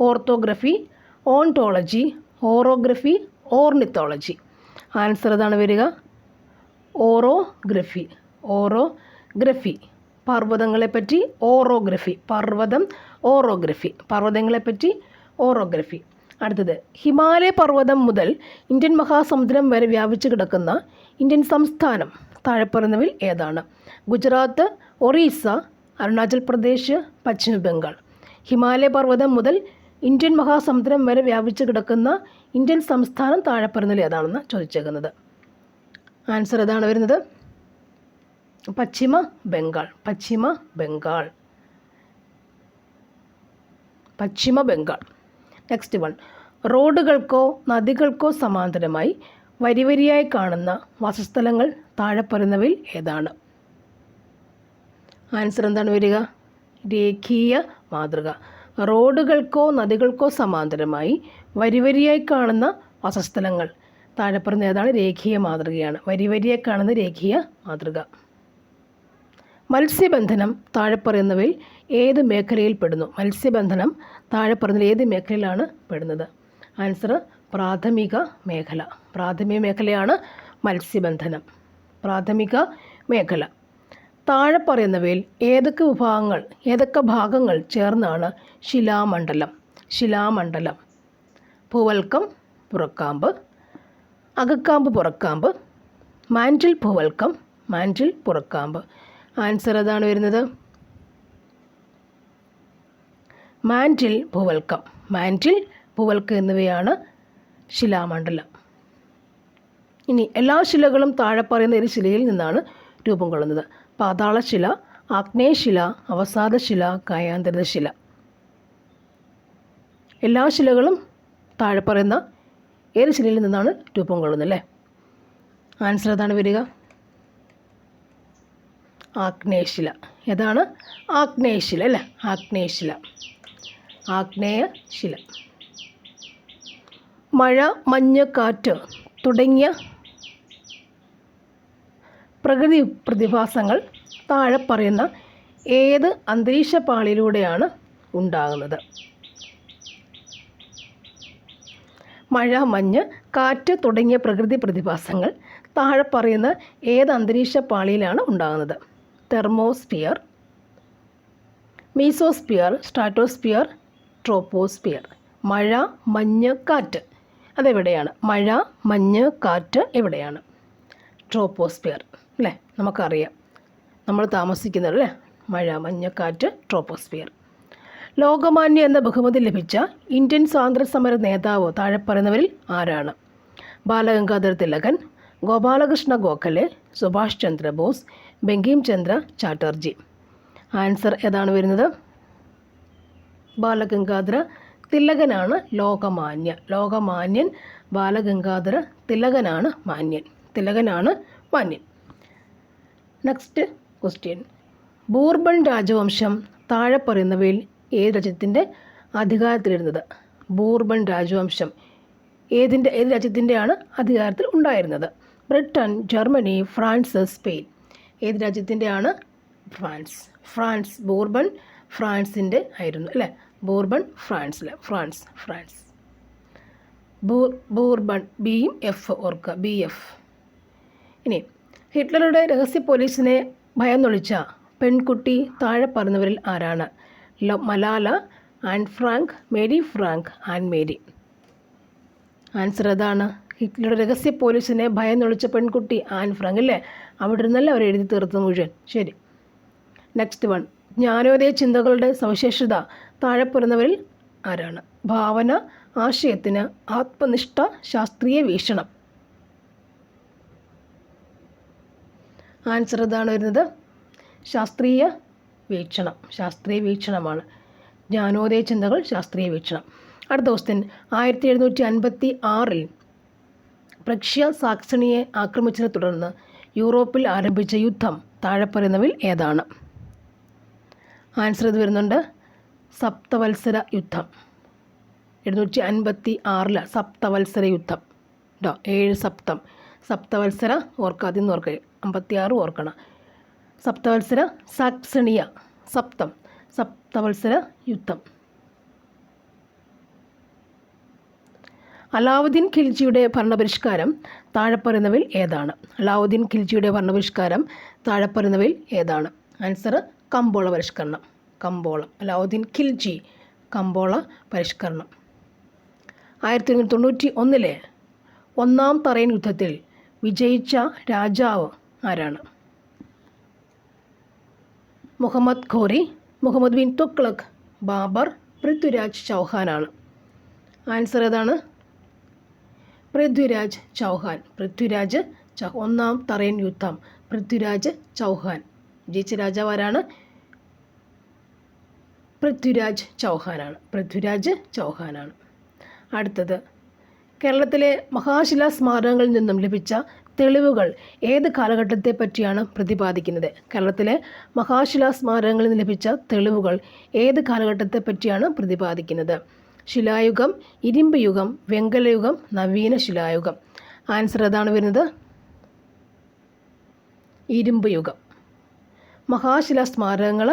ഓർത്തോഗ്രഫി, ഓൺടോളജി, ഓറോഗ്രഫി, ഓർണിത്തോളജി. ആൻസർ ഏതാണ് വരിക? ഓറോഗ്രഫി. ഓറോഗ്രഫി. പർവ്വതങ്ങളെപ്പറ്റി ഓറോഗ്രഫി. പർവ്വതം ഓറോഗ്രഫി. പർവ്വതങ്ങളെപ്പറ്റി ഓറോഗ്രഫി. അടുത്തത്, ഹിമാലയ പർവ്വതം മുതൽ ഇന്ത്യൻ മഹാസമുദ്രം വരെ വ്യാപിച്ചു കിടക്കുന്ന ഇന്ത്യൻ സംസ്ഥാനം താഴെ പറയുന്നവയിൽ ഏതാണ്? ഗുജറാത്ത്, ഒറീസ, അരുണാചൽ പ്രദേശ്, പശ്ചിമ ബംഗാൾ. ഹിമാലയ പർവ്വതം മുതൽ ഇന്ത്യൻ മഹാസമുദ്രം വരെ വ്യാപിച്ചു കിടക്കുന്ന ഇന്ത്യൻ സംസ്ഥാനം താഴെ പറയുന്നതിൽ ഏതാണെന്ന് ചോദിച്ചേക്കുന്നത്. ആൻസർ ഏതാണ് വരുന്നത്? പശ്ചിമ ബംഗാൾ. പശ്ചിമ ബംഗാൾ. പശ്ചിമ ബംഗാൾ. നെക്സ്റ്റ് വൺ, റോഡുകൾക്കോ നദികൾക്കോ സമാന്തരമായി വരിവരിയായി കാണുന്ന വാസസ്ഥലങ്ങൾ താഴെ പറയുന്നവയിൽ ഏതാണ്? ആൻസർ എന്താണ് വരിക? രേഖീയ മാതൃക. റോഡുകൾക്കോ നദികൾക്കോ സമാന്തരമായി വരിവരിയായി കാണുന്ന വാസസ്ഥലങ്ങൾ താഴെ പറയുന്ന ഏതാണ്? രേഖീയ മാതൃകയാണ്. വരിവരിയായി കാണുന്ന രേഖീയ മാതൃക. മത്സ്യബന്ധനം താഴെ പറയുന്നവയിൽ ഏത് മേഖലയിൽ പെടുന്നു? മത്സ്യബന്ധനം താഴെ പറയുന്നതിൽ ഏത് മേഖലയിലാണ് പെടുന്നത്? ആൻസർ പ്രാഥമിക മേഖല. പ്രാഥമിക മേഖലയാണ് മത്സ്യബന്ധനം. പ്രാഥമിക മേഖല. താഴെ പറയുന്നവയിൽ ഏതൊക്കെ ഭാഗങ്ങൾ ചേർന്നാണ് ശിലാമണ്ഡലം? ശിലാമണ്ഡലം. ഭൂവൽക്കം, പുറക്കാമ്പ്, അകക്കാമ്പ്, പുറക്കാമ്പ്, മാൻറ്റിൽ ഭൂവൽക്കം, മാൻറ്റിൽ പുറക്കാമ്പ്. ആൻസർ ഏതാണ് വരുന്നത്? മാൻറ്റിൽ ഭൂവൽക്കം. മാൻറ്റിൽ ഭൂവൽക്കം എന്നിവയാണ് ശിലാമണ്ഡലം. ഇനി എല്ലാ ശിലകളും താഴെ പറയുന്ന ഒരു ശിലയിൽ നിന്നാണ് രൂപം കൊള്ളുന്നത്. പാതാളശില, ആഗ്നേയശില, അവസാദശില, കായാന്തരിതശില. എല്ലാ ശിലകളും താഴെ പറയുന്ന ഏത് ശിലയിൽ നിന്നാണ് രൂപം കൊള്ളുന്നത് അല്ലേ? ആൻസർ ഏതാണ് വരിക? ആഗ്നേയശില. ഏതാണ്? ആഗ്നേയശില അല്ലേ? ആഗ്നേയശില. ആഗ്നേയശില. മഴ, മഞ്ഞ്, കാറ്റ് തുടങ്ങിയ പ്രകൃതി പ്രതിഭാസങ്ങൾ താഴെ പറയുന്ന ഏത് അന്തരീക്ഷ പാളിയിലൂടെയാണ് ഉണ്ടാകുന്നത്? മഴ, മഞ്ഞ്, കാറ്റ് തുടങ്ങിയ പ്രകൃതി പ്രതിഭാസങ്ങൾ താഴെ പറയുന്ന ഏത് അന്തരീക്ഷ പാളിയിലാണ് ഉണ്ടാകുന്നത്? Thermosphere, mesosphere, stratosphere, troposphere. മഴ, മഞ്ഞ്, കാറ്റ് അതെവിടെയാണ്? മഴ, മഞ്ഞ്, കാറ്റ് എവിടെയാണ്? ട്രോപ്പോസ്ഫിയർ അല്ലേ? നമുക്കറിയാം, നമ്മൾ താമസിക്കുന്നത് അല്ലേ? മഴ, മഞ്ഞ്, കാറ്റ്, ട്രോപ്പോസ്ഫിയർ. ലോകമാന്യ എന്ന ബഹുമതി ലഭിച്ച ഇന്ത്യൻ സ്വാതന്ത്ര്യസമര നേതാവ് താഴെ പറയുന്നവരിൽ ആരാണ്? ബാലഗംഗാധര തിലകൻ, ഗോപാലകൃഷ്ണ ഗോഖലെ, സുഭാഷ് ചന്ദ്രബോസ്, ബങ്കിം ചന്ദ്ര ചാറ്റർജി. ആൻസർ ഏതാണ് വരുന്നത്? ബാലഗംഗാധര തിലകനാണ് ലോകമാന്യൻ. ബാലഗംഗാധര തിലകനാണ് മാന്യൻ. Next question. ബൂർബൺ രാജവംശം താഴെ പറയുന്നവയിൽ ഏത് രാജ്യത്തിൻ്റെ അധികാരത്തിലിരുന്നത്? ബൂർബൺ രാജവംശം ഏത് രാജ്യത്തിൻ്റെയാണ് അധികാരത്തിൽ ഉണ്ടായിരുന്നത്? Britain, Germany, France, Spain. ഏത് രാജ്യത്തിൻ്റെയാണ്? ഫ്രാൻസ്. ബൂർബൺ ഫ്രാൻസിൻ്റെ ആയിരുന്നു അല്ലേ? Bourbon France. ബൂർബൺ ബിയും എഫ് ഓർക്കുക, BF. ഇനി ഹിറ്റ്ലറുടെ രഹസ്യ പോലീസിനെ ഭയന്നൊളിച്ച പെൺകുട്ടി താഴെ പറയുന്നവരിൽ ആരാണ്? Malala, an Frank, Mary Frank, an Mary. Answer ഏതാണ്? ഹിറ്റ്ലറുടെ രഹസ്യ പോലീസിനെ ഭയന്നൊളിച്ച പെൺകുട്ടി ആൻ ഫ്രാങ്ക് അല്ലേ? അവിടെ നിന്നല്ല അവർ എഴുതി തീർത്ത് മുഴുവൻ. ശരി. Next one. ജ്ഞാനോദയ ചിന്തകളുടെ സവിശേഷത താഴെ പറയുന്നവരിൽ ആരാണ്? ഭാവന, ആശയത്തിന്, ആത്മനിഷ്ഠ, ശാസ്ത്രീയ വീക്ഷണം. ആൻസർ ഏതാണ് വരുന്നത്? ശാസ്ത്രീയ വീക്ഷണമാണ്. ജ്ഞാനോദയ ചിന്തകൾ, ശാസ്ത്രീയ വീക്ഷണം. അടുത്ത ക്വസ്റ്റ്യൻ. 1756 പ്രഷ്യ സാക്സണിയെ ആക്രമിച്ചതിനെ തുടർന്ന് യൂറോപ്പിൽ ആരംഭിച്ച യുദ്ധം താഴെ പറയുന്നവയിൽ ഏതാണ്? ആൻസർ ഇത് വരുന്നുണ്ട്. സപ്തവത്സര യുദ്ധം. 1756 സപ്തവത്സര യുദ്ധം. 7 സപ്തവത്സര ഓർക്കുക, 56 ഓർക്കണം. സപ്തവത്സര സാക്സണിയ സപ്തവത്സര യുദ്ധം. അലാവുദ്ദീൻ ഖിൽജിയുടെ ഭരണപരിഷ്കാരം താഴെ പറയുന്നവയിൽ ഏതാണ്? ആൻസർ കമ്പോള പരിഷ്കരണം. അലാവുദ്ദീൻ ഖിൽജി കമ്പോള പരിഷ്കരണം. 1991 ഒന്നാം തറൈൻ യുദ്ധത്തിൽ വിജയിച്ച രാജാവ് ആരാണ്? മുഹമ്മദ് ഘോറി, മുഹമ്മദ് ബിൻ തുഗ്ലക്, ബാബർ, പൃഥ്വിരാജ് ചൗഹാനാണ്. ആൻസർ ഏതാണ്? പൃഥ്വിരാജ് ചൗഹാൻ. ഒന്നാം തറൈൻ യുദ്ധം പൃഥ്വിരാജ് ചൗഹാൻ. ജയിച്ച രാജാവ് ആരാണ്? പൃഥ്വിരാജ് ചൗഹാനാണ്. അടുത്തത്. കേരളത്തിലെ മഹാശിലാ സ്മാരകങ്ങളിൽ നിന്നും ലഭിച്ച തെളിവുകൾ ഏത് കാലഘട്ടത്തെ പറ്റിയാണ് പ്രതിപാദിക്കുന്നത്? കേരളത്തിലെ മഹാശിലാ സ്മാരകങ്ങളിൽ നിന്ന് ലഭിച്ച തെളിവുകൾ ഏത് കാലഘട്ടത്തെ പറ്റിയാണ് പ്രതിപാദിക്കുന്നത്? ശിലായുഗം, ഇരുമ്പ് യുഗം, വെങ്കലയുഗം, നവീന ശിലായുഗം. ആൻസർ ഏതാണ് വരുന്നത്? ഇരുമ്പ് യുഗം. മഹാശിലാ സ്മാരകങ്ങൾ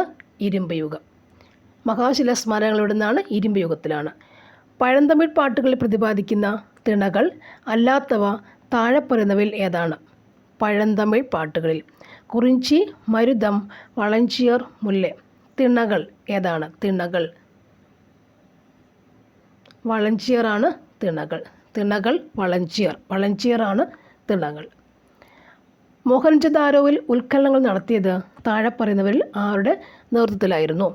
ഇരുമ്പ് യുഗം. മഹാശിലാ സ്മാരകങ്ങൾ എവിടെ നിന്നാണ്? ഇരുമ്പ് യുഗത്തിലാണ്. പഴന്തമിഴ് പാട്ടുകളിൽ പ്രതിപാദിക്കുന്ന തിണകൾ അല്ലാത്തവ താഴെ പറയുന്നവയിൽ ഏതാണ്? പഴന്തമിഴ് പാട്ടുകളിൽ കുറിഞ്ചി, മരുതം, വളഞ്ചിയർ, മുല്ലേ. തിണകൾ ഏതാണ്? വളഞ്ചിയറാണ് തിണകൾ. വളഞ്ചിയറാണ് തിണകൾ. മോഹൻജദാരോവിൽ ഉത്ഖനനങ്ങൾ നടത്തിയത് താഴെ പറയുന്നവരിൽ ആരുടെ നേതൃത്വത്തിലായിരുന്നു?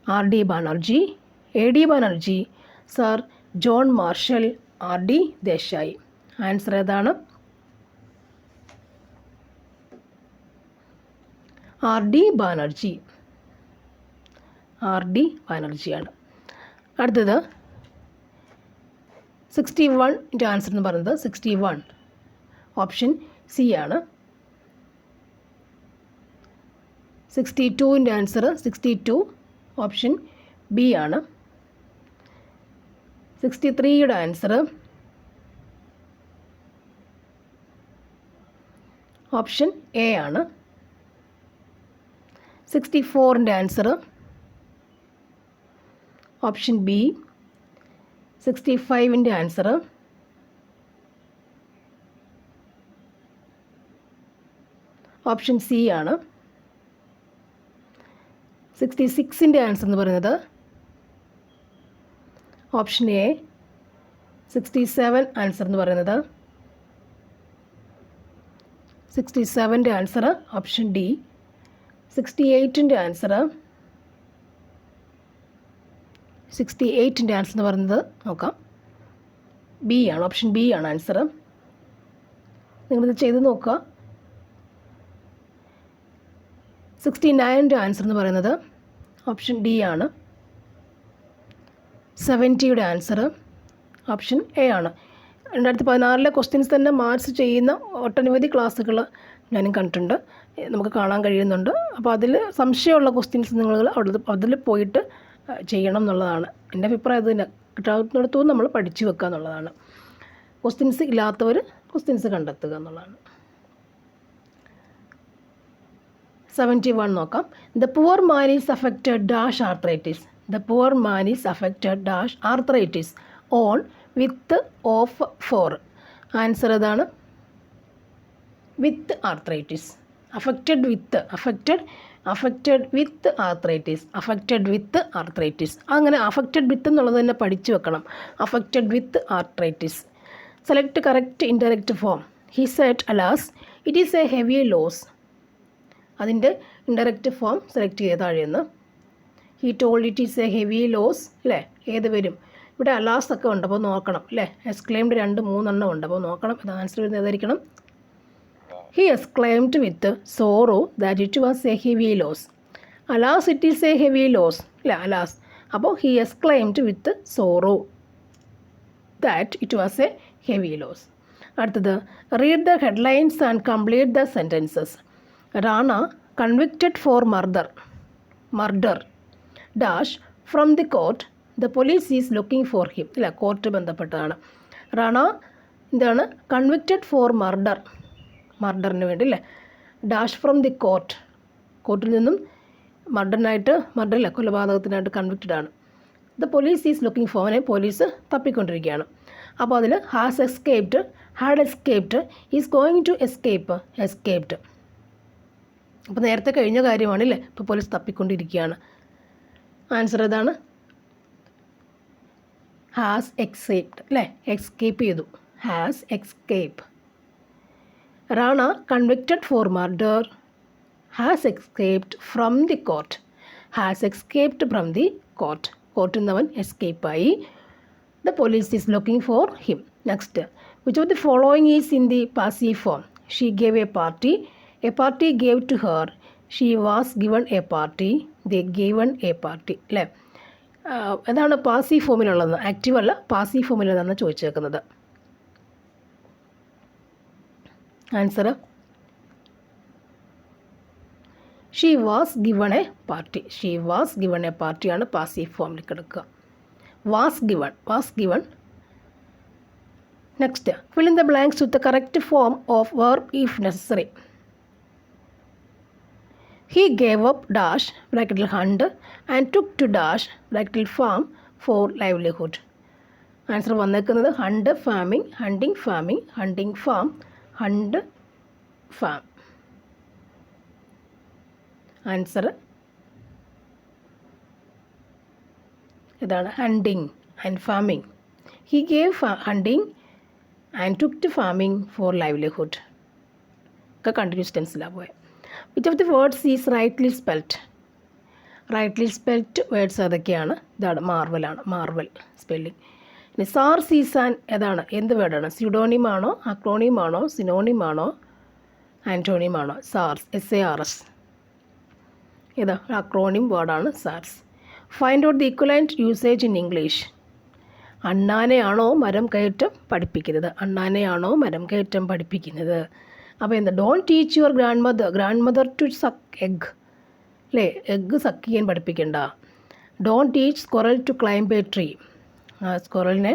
RD Banerjee, AD Banerjee, sir John marshal, RD Desai. Answer ഏതാണ്? RD ബാനർജിയാണ്. അടുത്തത് 61 ആൻസർ എന്ന് പറയുന്നത് 61 ഓപ്ഷൻ C ആണ്. 62 ആൻസർ 62 ഓപ്ഷൻ B ആണ്. 63 ആൻസർ ഓപ്ഷൻ A ആണ്. 64 answer option B. 65 answer option C ആണ്. 66 ആൻസർ എന്ന് പറയുന്നത് ഓപ്ഷൻ A. 67 ആൻസർ എന്ന് പറയുന്നത് 67 ആൻസർ ഓപ്ഷൻ D. 68 ആൻസർ 68ൻ്റെ ആൻസർ എന്ന് പറയുന്നത് നോക്കാം, ബി ആണ്. ഓപ്ഷൻ ബി ആണ് ആൻസർ. നിങ്ങളിത് ചെയ്ത് നോക്കുക. 69ൻ്റെ ആൻസർ എന്ന് പറയുന്നത് ഓപ്ഷൻ ഡി ആണ്. 70യുടെ ആൻസർ ഓപ്ഷൻ എ ആണ്. 2016 ക്വസ്റ്റ്യൻസ് തന്നെ മാർച്ച് ചെയ്യുന്ന ഒട്ടനവധി ക്ലാസ്സുകൾ ഞാനും കണ്ടിട്ടുണ്ട്, നമുക്ക് കാണാൻ കഴിയുന്നുണ്ട്. അപ്പോൾ അതിൽ സംശയമുള്ള ക്വസ്റ്റ്യൻസ് നിങ്ങൾ അതിൽ പോയിട്ട് ചെയ്യണം എന്നുള്ളതാണ് എൻ്റെ അഭിപ്രായം. അത് തന്നെ കിട്ടാവുന്നിടത്തും നമ്മൾ പഠിച്ചു വെക്കുക എന്നുള്ളതാണ്. ക്വസ്റ്റ്യൻസ് ഇല്ലാത്തവർ ക്വസ്റ്റ്യൻസ് കണ്ടെത്തുക എന്നുള്ളതാണ്. 71 നോക്കാം. The poor man is affected dash arthritis. The poor man is affected dash arthritis on with of for. Answer ഏതാണ്? With arthritis. Affected with arthritis. അങ്ങനെ അഫക്റ്റഡ് വിത്ത് എന്നുള്ളത് തന്നെ പഠിച്ചു വെക്കണം. Affected with arthritis. Select correct indirect form. He said alas it is a heavy loss. അതിൻ്റെ indirect form select ചെയ്ത് താഴെയെന്ന്. He told it is a heavy loss അല്ലേ, ഏത് വരും? ഇവിടെ അലാസ് ഒക്കെ ഉണ്ട്, അപ്പോൾ നോക്കണം അല്ലേ. എക്സ്ക്ലെയിംഡ് 2-3 ഉണ്ട്, അപ്പോൾ നോക്കണം. ഇത് ആൻസർ വരുന്നത് ഏതായിരിക്കണം? He exclaimed with sorrow that it was a heavy loss. Alas it is a heavy loss അല്ലേ, അലാസ്. അപ്പോൾ he exclaimed with sorrow that it was a heavy loss. അടുത്തത് read the headlines and complete the sentences. Rana convicted for murder dash from the court. The police is looking for him. ഇല്ല, court ബന്ധപ്പെട്ടതാണ്. റാണ എന്താണ്? Convicted four മർഡറിന് വേണ്ടി അല്ലേ. Dash from the കോർട്ടിൽ നിന്നും മർഡറില്ല, കൊലപാതകത്തിനായിട്ട് കൺവിക്റ്റഡ് ആണ്. The police is looking for, അവനെ പോലീസ് തപ്പിക്കൊണ്ടിരിക്കുകയാണ്. അപ്പോൾ അതിൽ had escaped, is going to escaped. അപ്പോൾ നേരത്തെ കഴിഞ്ഞ കാര്യമാണല്ലേ, ഇപ്പോൾ പോലീസ് തപ്പിക്കൊണ്ടിരിക്കുകയാണ്. ആൻസർ ഏതാണ്? ഹാസ് എസ്കേപ്ഡ് അല്ലേ, എസ്കേപ്പ് ചെയ്തു. Has escape. Rana convicted for murder has escaped from the court. കോർട്ടിൽ നിന്ന് അവൻ എസ്കേപ്പായി. The police is looking for him. Next, which of the following is in the passive form? She gave a party gave to her, she was given a party, they given a party അല്ലേ. അതാണ് passive ഫോമിലുള്ളത്, active അല്ല, passive ഫോമിലുള്ളതെന്ന് ചോദിച്ചേക്കുന്നത്. Answer she was given a പാർട്ടിയാണ് passive ഫോമിൽ കിടക്കുക. Was given. Next, fill in the blanks with the correct form of verb if necessary. He gave up dash bracket hunt and took to dash bracket farm for livelihood. Answer വന്നേക്കുന്നത് hunt farming, hunting farming, hunting farm, hunt farm. Answer ഇതാണ്, hunting and farming. He gave hunting and took to farming for livelihood ഒക്കെ continuous ടെൻസിലാണ് പോയത്. Which of the words is rightly spelt words അതൊക്കെയാണ്? ഇതാണ് marvel spelling. ഇനി സാർ സീസാൻ ഏതാണ്, എന്ത് വേർഡാണ്? സ്യൂഡോണിമാണോ, അക്രോണിമാണോ, സിനോണിമാണോ, ആൻറ്റോണിമാണോ? SARS, SARS. ഏതാ അക്രോണിം വേർഡാണ് SARS. Find out the equivalent usage in English. അണ്ണാനെയാണോ മരം കയറ്റം പഠിപ്പിക്കുന്നത്? അപ്പോൾ എന്താ? Don't teach your grandmother to suck egg അല്ലേ, എഗ്ഗ് സക്ക് ചെയ്യാൻ പഠിപ്പിക്കണ്ട. Don't teach squirrel to climb a tree, സ്ക്വറലിനെ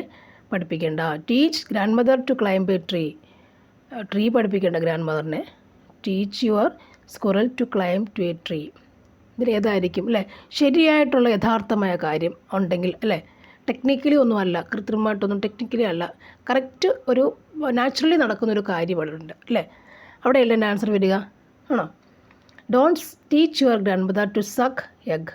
പഠിപ്പിക്കണ്ട. Teach grandmother to climb a tree പഠിപ്പിക്കേണ്ട ഗ്രാൻഡ് മദറിനെ. Teach your squirrel to climb to a tree. ഇതിലേതായിരിക്കും അല്ലേ ശരിയായിട്ടുള്ള യഥാർത്ഥമായ കാര്യം ഉണ്ടെങ്കിൽ അല്ലേ, ടെക്നിക്കലി ഒന്നുമല്ല, കൃത്രിമമായിട്ടൊന്നും ടെക്നിക്കലി അല്ല, കറക്റ്റ് ഒരു നാച്ചുറലി നടക്കുന്നൊരു കാര്യം അവിടെ ഉണ്ട് അല്ലേ, അവിടെയല്ലേ എൻ്റെ ആൻസർ വരിക? ആണോ? Don't teach your grandmother to suck egg.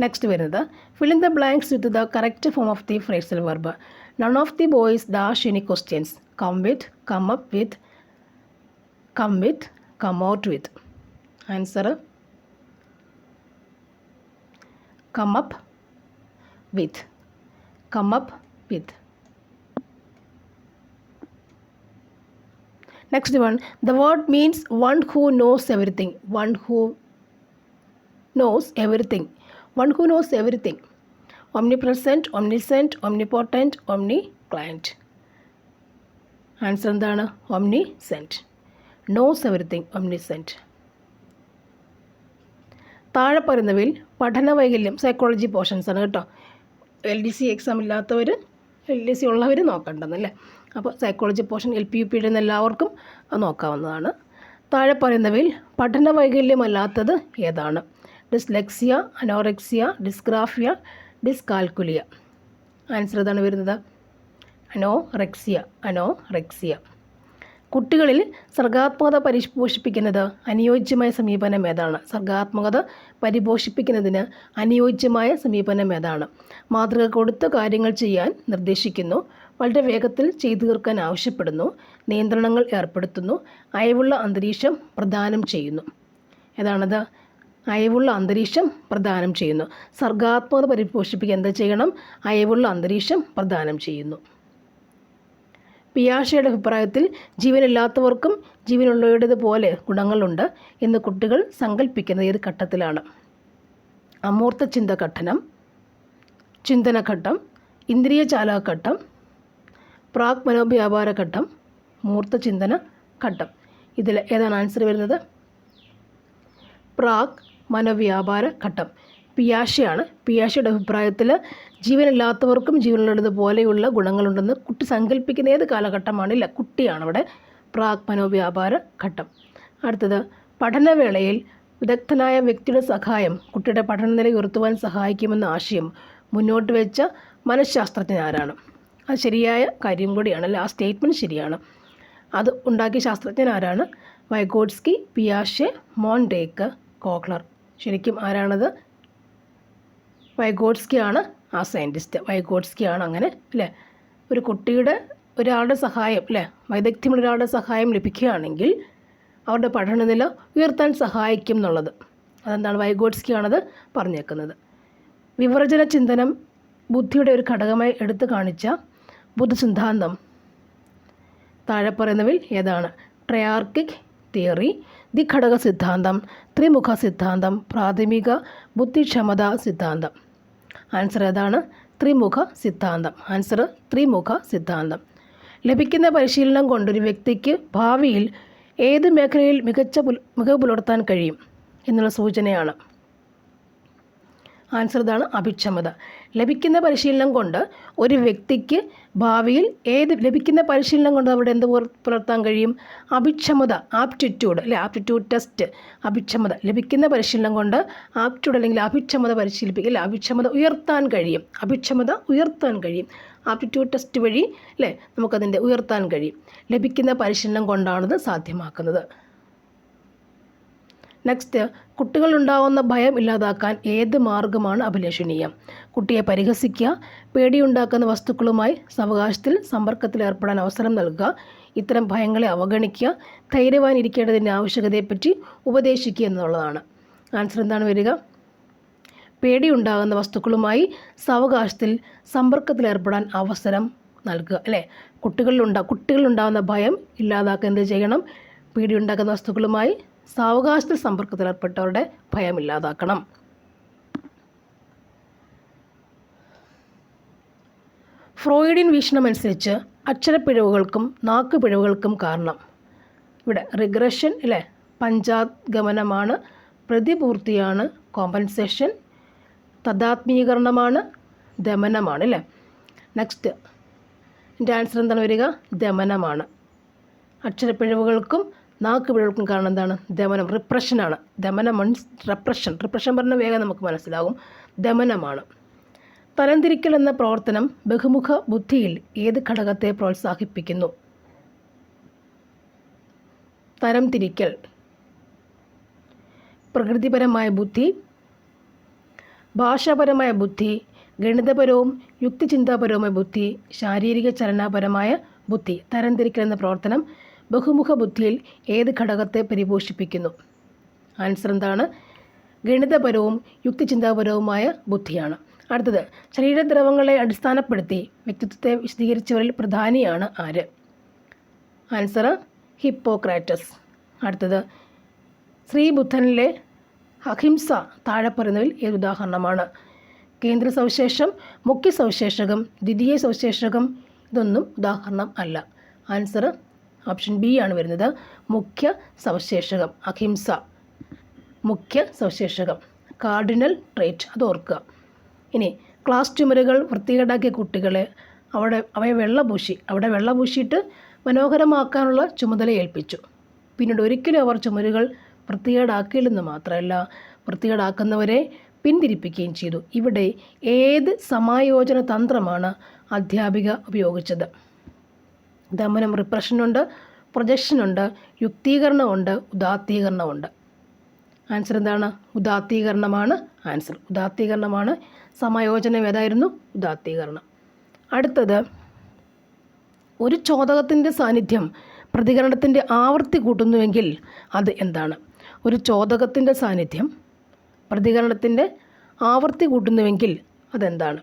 Next വരുന്നത് fill in the blanks with the correct form of the phrasal verb. None of the boys dash any questions. Come with, come up with, come with, come out with. Answer, come up with. Come up with. Next one, the word means one who knows everything. One who knows everything. One who knows everything. Omnipresent, omniscient, omnipotent, omniclient. Answer എന്താണ്? omniscient. knows everything, omniscient. താഴെ പറയുന്നവയിൽ പഠന വൈകല്യം, psychology portions ആണ് കേട്ടോ. LDC exam ഇല്ലാത്തവർ, LDC ഉള്ളവർ നോക്കണ്ടെന്നല്ലേ. അപ്പോൾ സൈക്കോളജി പോർഷൻ LP UP എല്ലാവർക്കും നോക്കാവുന്നതാണ്. താഴെ പറയുന്നവയിൽ പഠന വൈകല്യമല്ലാത്തത് ഏതാണ്? Dyslexia, anorexia, dysgraphia, dyscalculia. Answer ഏതാണ് വരുന്നത്? അനോറെക്സിയ. കുട്ടികളിൽ സർഗാത്മകത പരിപോഷിപ്പിക്കുന്നത് അനുയോജ്യമായ സമീപനം ഏതാണ്? സർഗാത്മകത പരിപോഷിപ്പിക്കുന്നതിന് അനുയോജ്യമായ സമീപനം ഏതാണ്? മാതൃക കൊടുത്ത് കാര്യങ്ങൾ ചെയ്യാൻ നിർദ്ദേശിക്കുന്നു, വളരെ വേഗത്തിൽ ചെയ്തു തീർക്കാൻ ആവശ്യപ്പെടുന്നു, നിയന്ത്രണങ്ങൾ ഏർപ്പെടുത്തുന്നു, അയവുള്ള അന്തരീക്ഷം പ്രദാനം ചെയ്യുന്നു. ഏതാണത്? അയവുള്ള അന്തരീക്ഷം പ്രദാനം ചെയ്യുന്നു. സർഗാത്മകത പരിപോഷിപ്പിക്കാൻ എന്ത് ചെയ്യണം? അയവുള്ള അന്തരീക്ഷം പ്രദാനം ചെയ്യുന്നു. പിയാഷയുടെ അഭിപ്രായത്തിൽ ജീവനില്ലാത്തവർക്കും ജീവനുള്ളവരുടേതുപോലെ ഗുണങ്ങളുണ്ട് എന്ന് കുട്ടികൾ സങ്കല്പിക്കുന്നത് ഏത് ഘട്ടത്തിലാണ്? അമൂർത്ത ചിന്തനഘട്ടം, ഇന്ദ്രിയ ചാലകഘട്ടം, പ്രാക് മനോവ്യാപാര ഘട്ടം, മൂർത്ത ചിന്തന ഘട്ടം. ഇതിൽ ഏതാണ് ആൻസർ വരുന്നത്? പ്രാക് മനോവ്യാപാര ഘട്ടം. പിയാഷയുടെ അഭിപ്രായത്തിൽ ജീവനില്ലാത്തവർക്കും ജീവനുള്ളതുപോലെയുള്ള ഗുണങ്ങളുണ്ടെന്ന് കുട്ടി സങ്കല്പിക്കുന്ന ഏത് കാലഘട്ടമാണില്ല, കുട്ടിയാണ് അവിടെ. പ്രാക് മനോവ്യാപാര ഘട്ടം. അടുത്തത്, പഠനവേളയിൽ വിദഗ്ധനായ വ്യക്തിയുടെ സഹായം കുട്ടിയുടെ പഠനനില ഉയർത്തുവാൻ സഹായിക്കുമെന്ന ആശയം മുന്നോട്ട് വെച്ച മനഃശാസ്ത്രജ്ഞൻ ആരാണ്? അത് ശരിയായ കാര്യം കൂടിയാണല്ലേ, ആ സ്റ്റേറ്റ്മെൻറ്റ് ശരിയാണ്. അത് ഉണ്ടാക്കിയ ശാസ്ത്രജ്ഞൻ ആരാണ്? വൈഗോട്സ്കി, പിയാഷെ, മോൺഡേക്ക്, കോക്ലർ. ശരിക്കും ആരാണത്? വൈഗോട്സ്കിയാണ് ആ സയൻറ്റിസ്റ്റ്. വൈഗോട്സ്കിയാണ് അങ്ങനെ അല്ലേ. ഒരു കുട്ടിയുടെ ഒരാളുടെ സഹായം അല്ലേ, വൈദഗ്ധ്യമുള്ള ഒരാളുടെ സഹായം ലഭിക്കുകയാണെങ്കിൽ അവരുടെ പഠനനില ഉയർത്താൻ സഹായിക്കും എന്നുള്ളത്. അതെന്താണ്? വൈഗോട്സ്കിയാണത് പറഞ്ഞേക്കുന്നത്. വിവർജന ചിന്തനം ബുദ്ധിയുടെ ഒരു ഘടകമായി എടുത്തു കാണിച്ച ബുദ്ധസിദ്ധാന്തം താഴെ പറയുന്നവയിൽ ഏതാണ്? ട്രയാർക്കിക് തിയറി, ദ്വിഘടക സിദ്ധാന്തം, ത്രിമുഖ സിദ്ധാന്തം, പ്രാഥമിക ബുദ്ധിക്ഷമതാ സിദ്ധാന്തം. ആൻസർ ഏതാണ്? ത്രിമുഖ സിദ്ധാന്തം. ആൻസർ ത്രിമുഖ സിദ്ധാന്തം. ലഭിക്കുന്ന പരിശീലനം കൊണ്ടൊരു വ്യക്തിക്ക് ഭാവിയിൽ ഏത് മേഖലയിൽ മികവ് പുലർത്താൻ കഴിയും എന്നുള്ള സൂചനയാണ്. ആൻസർ ഇതാണ്, അഭിക്ഷമത. ലഭിക്കുന്ന പരിശീലനം കൊണ്ട് ഒരു വ്യക്തിക്ക് ഭാവിയിൽ ലഭിക്കുന്ന പരിശീലനം കൊണ്ട് അവിടെ എന്ത് പുലർത്താൻ കഴിയും? അഭിക്ഷമത, ആപ്റ്റിറ്റ്യൂഡ് അല്ലെ, ആപ്റ്റിറ്റ്യൂഡ് ടെസ്റ്റ്. അഭിക്ഷമത ലഭിക്കുന്ന പരിശീലനം കൊണ്ട് ആപ്റ്റിറ്റ്യൂഡ് അല്ലെങ്കിൽ അഭിക്ഷമത പരിശീലിപ്പിക്കില്ല, അഭിക്ഷമത ഉയർത്താൻ കഴിയും. ആപ്റ്റിറ്റ്യൂഡ് ടെസ്റ്റ് വഴി അല്ലേ നമുക്കതിൻ്റെ ഉയർത്താൻ കഴിയും. ലഭിക്കുന്ന പരിശീലനം കൊണ്ടാണത് സാധ്യമാക്കുന്നത്. നെക്സ്റ്റ്, കുട്ടികളുണ്ടാവുന്ന ഭയം ഇല്ലാതാക്കാൻ ഏത് മാർഗമാണ് അഭിലഷണീയം? കുട്ടിയെ പരിഹസിക്കുക, പേടിയുണ്ടാക്കുന്ന വസ്തുക്കളുമായി സാവകാശത്തിൽ സമ്പർക്കത്തിൽ ഏർപ്പെടാൻ അവസരം നൽകുക, ഇത്തരം ഭയങ്ങളെ അവഗണിക്കുക, ധൈര്യവാനിരിക്കേണ്ടതിൻ്റെ ആവശ്യകതയെപ്പറ്റി ഉപദേശിക്കുക എന്നുള്ളതാണ്. ആൻസർ എന്താണ് വരിക? പേടിയുണ്ടാകുന്ന വസ്തുക്കളുമായി സാവകാശത്തിൽ സമ്പർക്കത്തിൽ ഏർപ്പെടാൻ അവസരം നൽകുക അല്ലേ. കുട്ടികളിലുണ്ടാകുന്ന ഭയം ഇല്ലാതാക്കാൻ എന്ത് ചെയ്യണം? പേടിയുണ്ടാക്കുന്ന വസ്തുക്കളുമായി സാവകാശത്തിൽ സമ്പർക്കത്തിൽ ഏർപ്പെട്ടവരുടെ ഭയം ഇല്ലാതാക്കണം. ഫ്രോയിഡിയൻ വീക്ഷണമനുസരിച്ച് അക്ഷരപ്പിഴവുകൾക്കും നാക്കുപിഴവുകൾക്കും കാരണം ഇവിടെ റിഗ്രഷൻ അല്ലേ, പഞ്ചാഗമനമാണ്, പ്രതിപൂർത്തിയാണ്, കോമ്പൻസേഷൻ, തദാത്മീകരണമാണ്, ദമനമാണ് അല്ലേ. നെക്സ്റ്റ്, എൻ്റെ ആൻസർ എന്താണ് വരിക? ദമനമാണ്. അക്ഷരപ്പിഴവുകൾക്കും നാക്കുപിഴകൾക്കും കാരണം എന്താണ്? ദമനം, റിപ്രഷനാണ്. ദമനം മീൻസ് റിപ്രഷൻ പറഞ്ഞ വേഗം നമുക്ക് മനസ്സിലാകും. ദമനമാണ്. തരംതിരിക്കൽ എന്ന പ്രവർത്തനം ബഹുമുഖ ബുദ്ധിയിൽ ഏത് ഘടകത്തെ പ്രോത്സാഹിപ്പിക്കുന്നു? തരംതിരിക്കൽ പ്രകൃതിപരമായ ബുദ്ധി, ഭാഷാപരമായ ബുദ്ധി, ഗണിതപരവും യുക്തിചിന്താപരവുമായ ബുദ്ധി, ശാരീരിക ചലനാപരമായ ബുദ്ധി. തരംതിരിക്കൽ എന്ന പ്രവർത്തനം ബഹുമുഖ ബുദ്ധിയിൽ ഏത് ഘടകത്തെ പരിപോഷിപ്പിക്കുന്നു? ആൻസർ എന്താണ്? ഗണിതപരവും യുക്തിചിന്താപരവുമായ ബുദ്ധിയാണ്. അടുത്തത്, ശരീരദ്രവങ്ങളെ അടിസ്ഥാനപ്പെടുത്തി വ്യക്തിത്വത്തെ വിശദീകരിച്ചവരിൽ പ്രധാനിയാണ് ആര്? Answer Hippocrates. അടുത്തത്, ശ്രീബുദ്ധനിലെ അഹിംസ താഴെ പറയുന്നതിൽ ഏത് ഉദാഹരണമാണ്? കേന്ദ്ര സവിശേഷം, മുഖ്യ സവിശേഷകം, ദ്വിതീയ സവിശേഷകം ഇതൊന്നും ഉദാഹരണം അല്ല. ആൻസർ ഓപ്ഷൻ ബി ആണ് വരുന്നത്. മുഖ്യ സവിശേഷകം, അഹിംസ മുഖ്യ സവിശേഷകം, കാർഡിനൽ ട്രേറ്റ്, അത് ഓർക്കുക. ഇനി ക്ലാസ് ചുമരുകൾ വൃത്തികേടാക്കിയ കുട്ടികളെ അവയെ വെള്ള പൂശിയിട്ട് മനോഹരമാക്കാനുള്ള ചുമതല ഏൽപ്പിച്ചു. പിന്നീട് ഒരിക്കലും അവർ ചുമരുകൾ വൃത്തികേടാക്കിയില്ലെന്ന് മാത്രമല്ല, വൃത്തികേടാക്കുന്നവരെ പിന്തിരിപ്പിക്കുകയും ചെയ്തു. ഇവിടെ ഏത് സമായോജന തന്ത്രമാണ് അധ്യാപിക ഉപയോഗിച്ചത്? ദമനം, റിപ്രഷനുണ്ട്, പ്രൊജക്ഷനുണ്ട്, യുക്തീകരണമുണ്ട്, ഉദാത്തീകരണമുണ്ട്. ആൻസർ എന്താണ്? ഉദാത്തീകരണമാണ് ആൻസർ. ഉദാത്തീകരണമാണ്. സമായോജനം ഏതായിരുന്നു? ഉദാത്തീകരണം. അടുത്തത്, ഒരു ചോദകത്തിൻ്റെ സാന്നിധ്യം പ്രതികരണത്തിൻ്റെ ആവൃത്തി കൂട്ടുന്നുവെങ്കിൽ അത് എന്താണ്? ഒരു ചോദകത്തിൻ്റെ സാന്നിധ്യം പ്രതികരണത്തിൻ്റെ ആവൃത്തി കൂട്ടുന്നുവെങ്കിൽ അതെന്താണ്?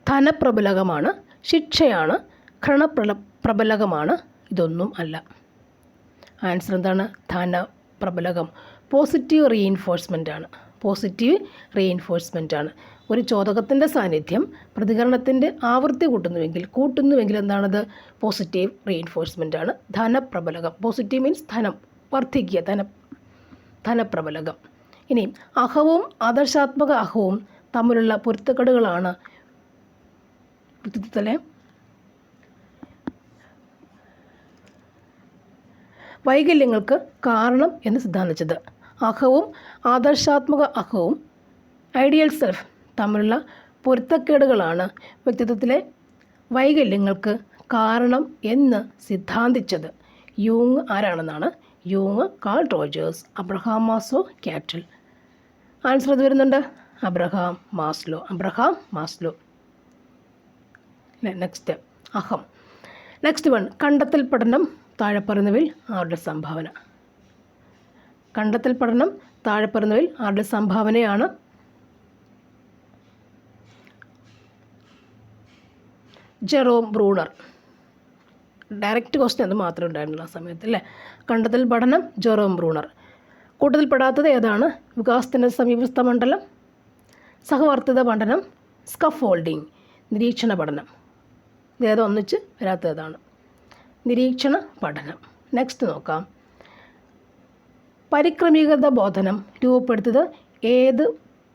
ധനപ്രബലകമാണ്, ശിക്ഷയാണ്, ഘൃണപ്രബലകമാണ്, ഇതൊന്നും അല്ല. ആൻസർ എന്താണ്? ധനപ്രബലകം. പോസിറ്റീവ് റീഇൻഫോഴ്സ്മെൻ്റ് ആണ്. പോസിറ്റീവ് റീഇൻഫോഴ്സ്മെൻ്റ് ആണ്. ഒരു ചോദകത്തിൻ്റെ സാന്നിധ്യം പ്രതികരണത്തിൻ്റെ ആവൃത്തി കൂട്ടുന്നുവെങ്കിൽ എന്താണത്? പോസിറ്റീവ് റീഇൻഫോഴ്സ്മെൻ്റ് ആണ്. ധനപ്രബലകം. പോസിറ്റീവ് മീൻസ് ധനം വർദ്ധിക്കുക, ധനപ്രബലകം. ഇനി അഹവും ആദർശാത്മക അഹവും തമ്മിലുള്ള പൊരുത്തക്കേടുകളാണ് വ്യക്തിത്വത്തിലെ വൈകല്യങ്ങൾക്ക് കാരണം എന്ന് സിദ്ധാന്തിച്ചത്. അഹവും ആദർശാത്മക അഹവും ഐഡിയൽ സെൽഫ് തമ്മിലുള്ള പൊരുത്തക്കേടുകളാണ് വ്യക്തിത്വത്തിലെ വൈകല്യങ്ങൾക്ക് കാരണം എന്ന് സിദ്ധാന്തിച്ചത്. യൂങ് ആരാണെന്നാണ്? യൂങ്, Carl Rogers, Abraham Maslow, Cattell. Answer ഇത് വരുന്നുണ്ട്. Abraham Maslow. നെക്സ്റ്റ്, അഹം. നെക്സ്റ്റ് വൺ, കണ്ടെത്തൽ പഠനം താഴെ പറയുന്നവയിൽ ആരുടെ സംഭാവന? കണ്ടെത്തൽ പഠനം താഴെ പറയുന്നവയിൽ ആരുടെ സംഭാവനയാണ്? Jerome Bruner. ഡയറക്റ്റ് ക്വസ്റ്റ്യൻ അത് മാത്രമേ ഉണ്ടായിരുന്നുള്ളൂ ആ സമയത്ത് അല്ലേ. കണ്ടെത്തൽ പഠനം ജെറോം ബ്രൂണർ. കൂട്ടത്തിൽപ്പെടാത്തത് ഏതാണ്? വികാസത്തിൻ്റെ സമീപസ്ഥ മണ്ഡലം, സഹവർത്തിത പഠനം, സ്കഫോൾഡിംഗ്, നിരീക്ഷണ പഠനം. ഇതേതോ ഒന്നിച്ച് വരാത്തതാണ് നിരീക്ഷണ പഠനം. നെക്സ്റ്റ് നോക്കാം. പരിക്രമീകൃത ബോധനം രൂപപ്പെടുത്തിയത് ഏത്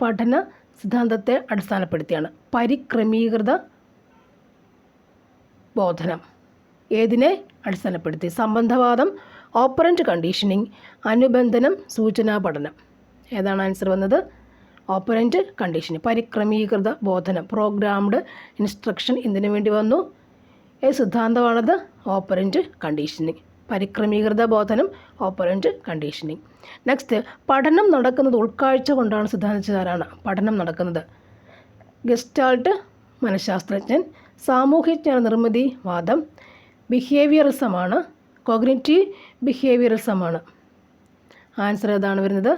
പഠന സിദ്ധാന്തത്തെ അടിസ്ഥാനപ്പെടുത്തിയാണ്? പരിക്രമീകൃത ബോധനം ഏതിനെ അടിസ്ഥാനപ്പെടുത്തി? സംബന്ധവാദം, ഓപ്പറൻറ്റ് കണ്ടീഷനിങ്, അനുബന്ധനം, സൂചനാ പഠനം. ഏതാണ് ആൻസർ വന്നത്? Operant conditioning. പരിക്രമീകൃത ബോധനം, പ്രോഗ്രാംഡ് ഇൻസ്ട്രക്ഷൻ എന്തിനു വേണ്ടി വന്നു? ഏത് സിദ്ധാന്തമാണത്? Operant conditioning. പരിക്രമീകൃത ബോധനം, ഓപ്പറൻറ്റ് കണ്ടീഷനിങ്. നെക്സ്റ്റ്, പഠനം നടക്കുന്നത് ഉൾക്കാഴ്ച കൊണ്ടാണ് സിദ്ധാന്തിച്ചതാരാണ്? പഠനം നടക്കുന്നത് ഗസ്റ്റാൾട്ട് മനഃശാസ്ത്രജ്ഞൻ, സാമൂഹ്യജ്ഞാന നിർമ്മിതി വാദം, ബിഹേവിയറിസമാണ്, കോഗ്നിറ്റീവ് ബിഹേവിയറിസമാണ്. ആൻസർ ഏതാണ് വരുന്നത്?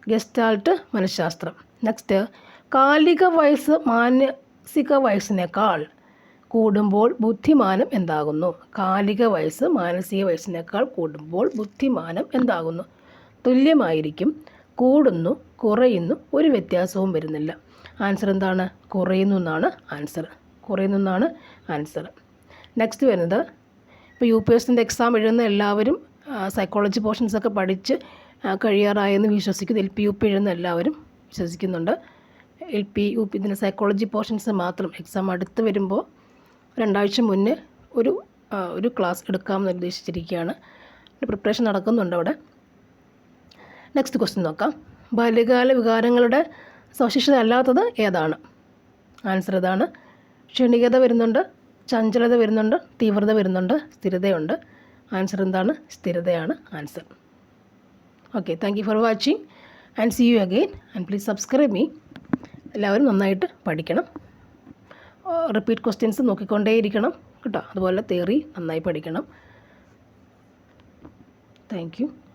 ഗസ്റ്റാൾട്ട് മനഃശാസ്ത്രം. നെക്സ്റ്റ്, കാലിക വയസ്സ് മാനസിക വയസ്സിനേക്കാൾ കൂടുമ്പോൾ ബുദ്ധിമാനം എന്താകുന്നു? കാലിക വയസ്സ് മാനസിക വയസ്സിനേക്കാൾ കൂടുമ്പോൾ ബുദ്ധിമാനം എന്താകുന്നു? തുല്യമായിരിക്കും, കൂടുന്നു, കുറയുന്നു, ഒരു വ്യത്യാസവും വരുന്നില്ല. ആൻസർ എന്താണ്? കുറയുന്നു എന്നാണ് ആൻസർ. നെക്സ്റ്റ് വരുന്നത്, ഇപ്പോൾ UPSCൻ്റെ എക്സാം എഴുതുന്ന എല്ലാവരും സൈക്കോളജി പോർഷൻസൊക്കെ പഠിച്ച് കഴിയാറായെന്ന് വിശ്വസിക്കുന്നു. LP UP എഴുതുന്ന എല്ലാവരും വിശ്വസിക്കുന്നുണ്ട്. LP UP ഇതിൻ്റെ സൈക്കോളജി പോർഷൻസ് മാത്രം എക്സാം അടുത്ത് വരുമ്പോൾ 2 ആഴ്ച മുന്നേ ഒരു ക്ലാസ് എടുക്കാമെന്ന് നിർദ്ദേശിച്ചിരിക്കുകയാണ്. പ്രിപ്പറേഷൻ നടക്കുന്നുണ്ട് അവിടെ. നെക്സ്റ്റ് ക്വസ്റ്റ്യൻ നോക്കാം. ബാല്യകാല വികാരങ്ങളുടെ സവിശേഷത അല്ലാത്തത് ഏതാണ്? ആൻസർ ഇതാണ്. ക്ഷണികത വരുന്നുണ്ട്, ചഞ്ചലത വരുന്നുണ്ട്, തീവ്രത വരുന്നുണ്ട്, സ്ഥിരതയുണ്ട്. ആൻസർ എന്താണ്? സ്ഥിരതയാണ് answer. Okay, thank you for watching and see you again and please subscribe me. എല്ലാവരും നന്നായിട്ട് പഠിക്കണം. റിപ്പീറ്റ് ക്വസ്റ്റ്യൻസ് നോക്കിക്കൊണ്ടേയിരിക്കണം കേട്ടോ. അതുപോലെ തിയറി നന്നായി പഠിക്കണം. Thank you.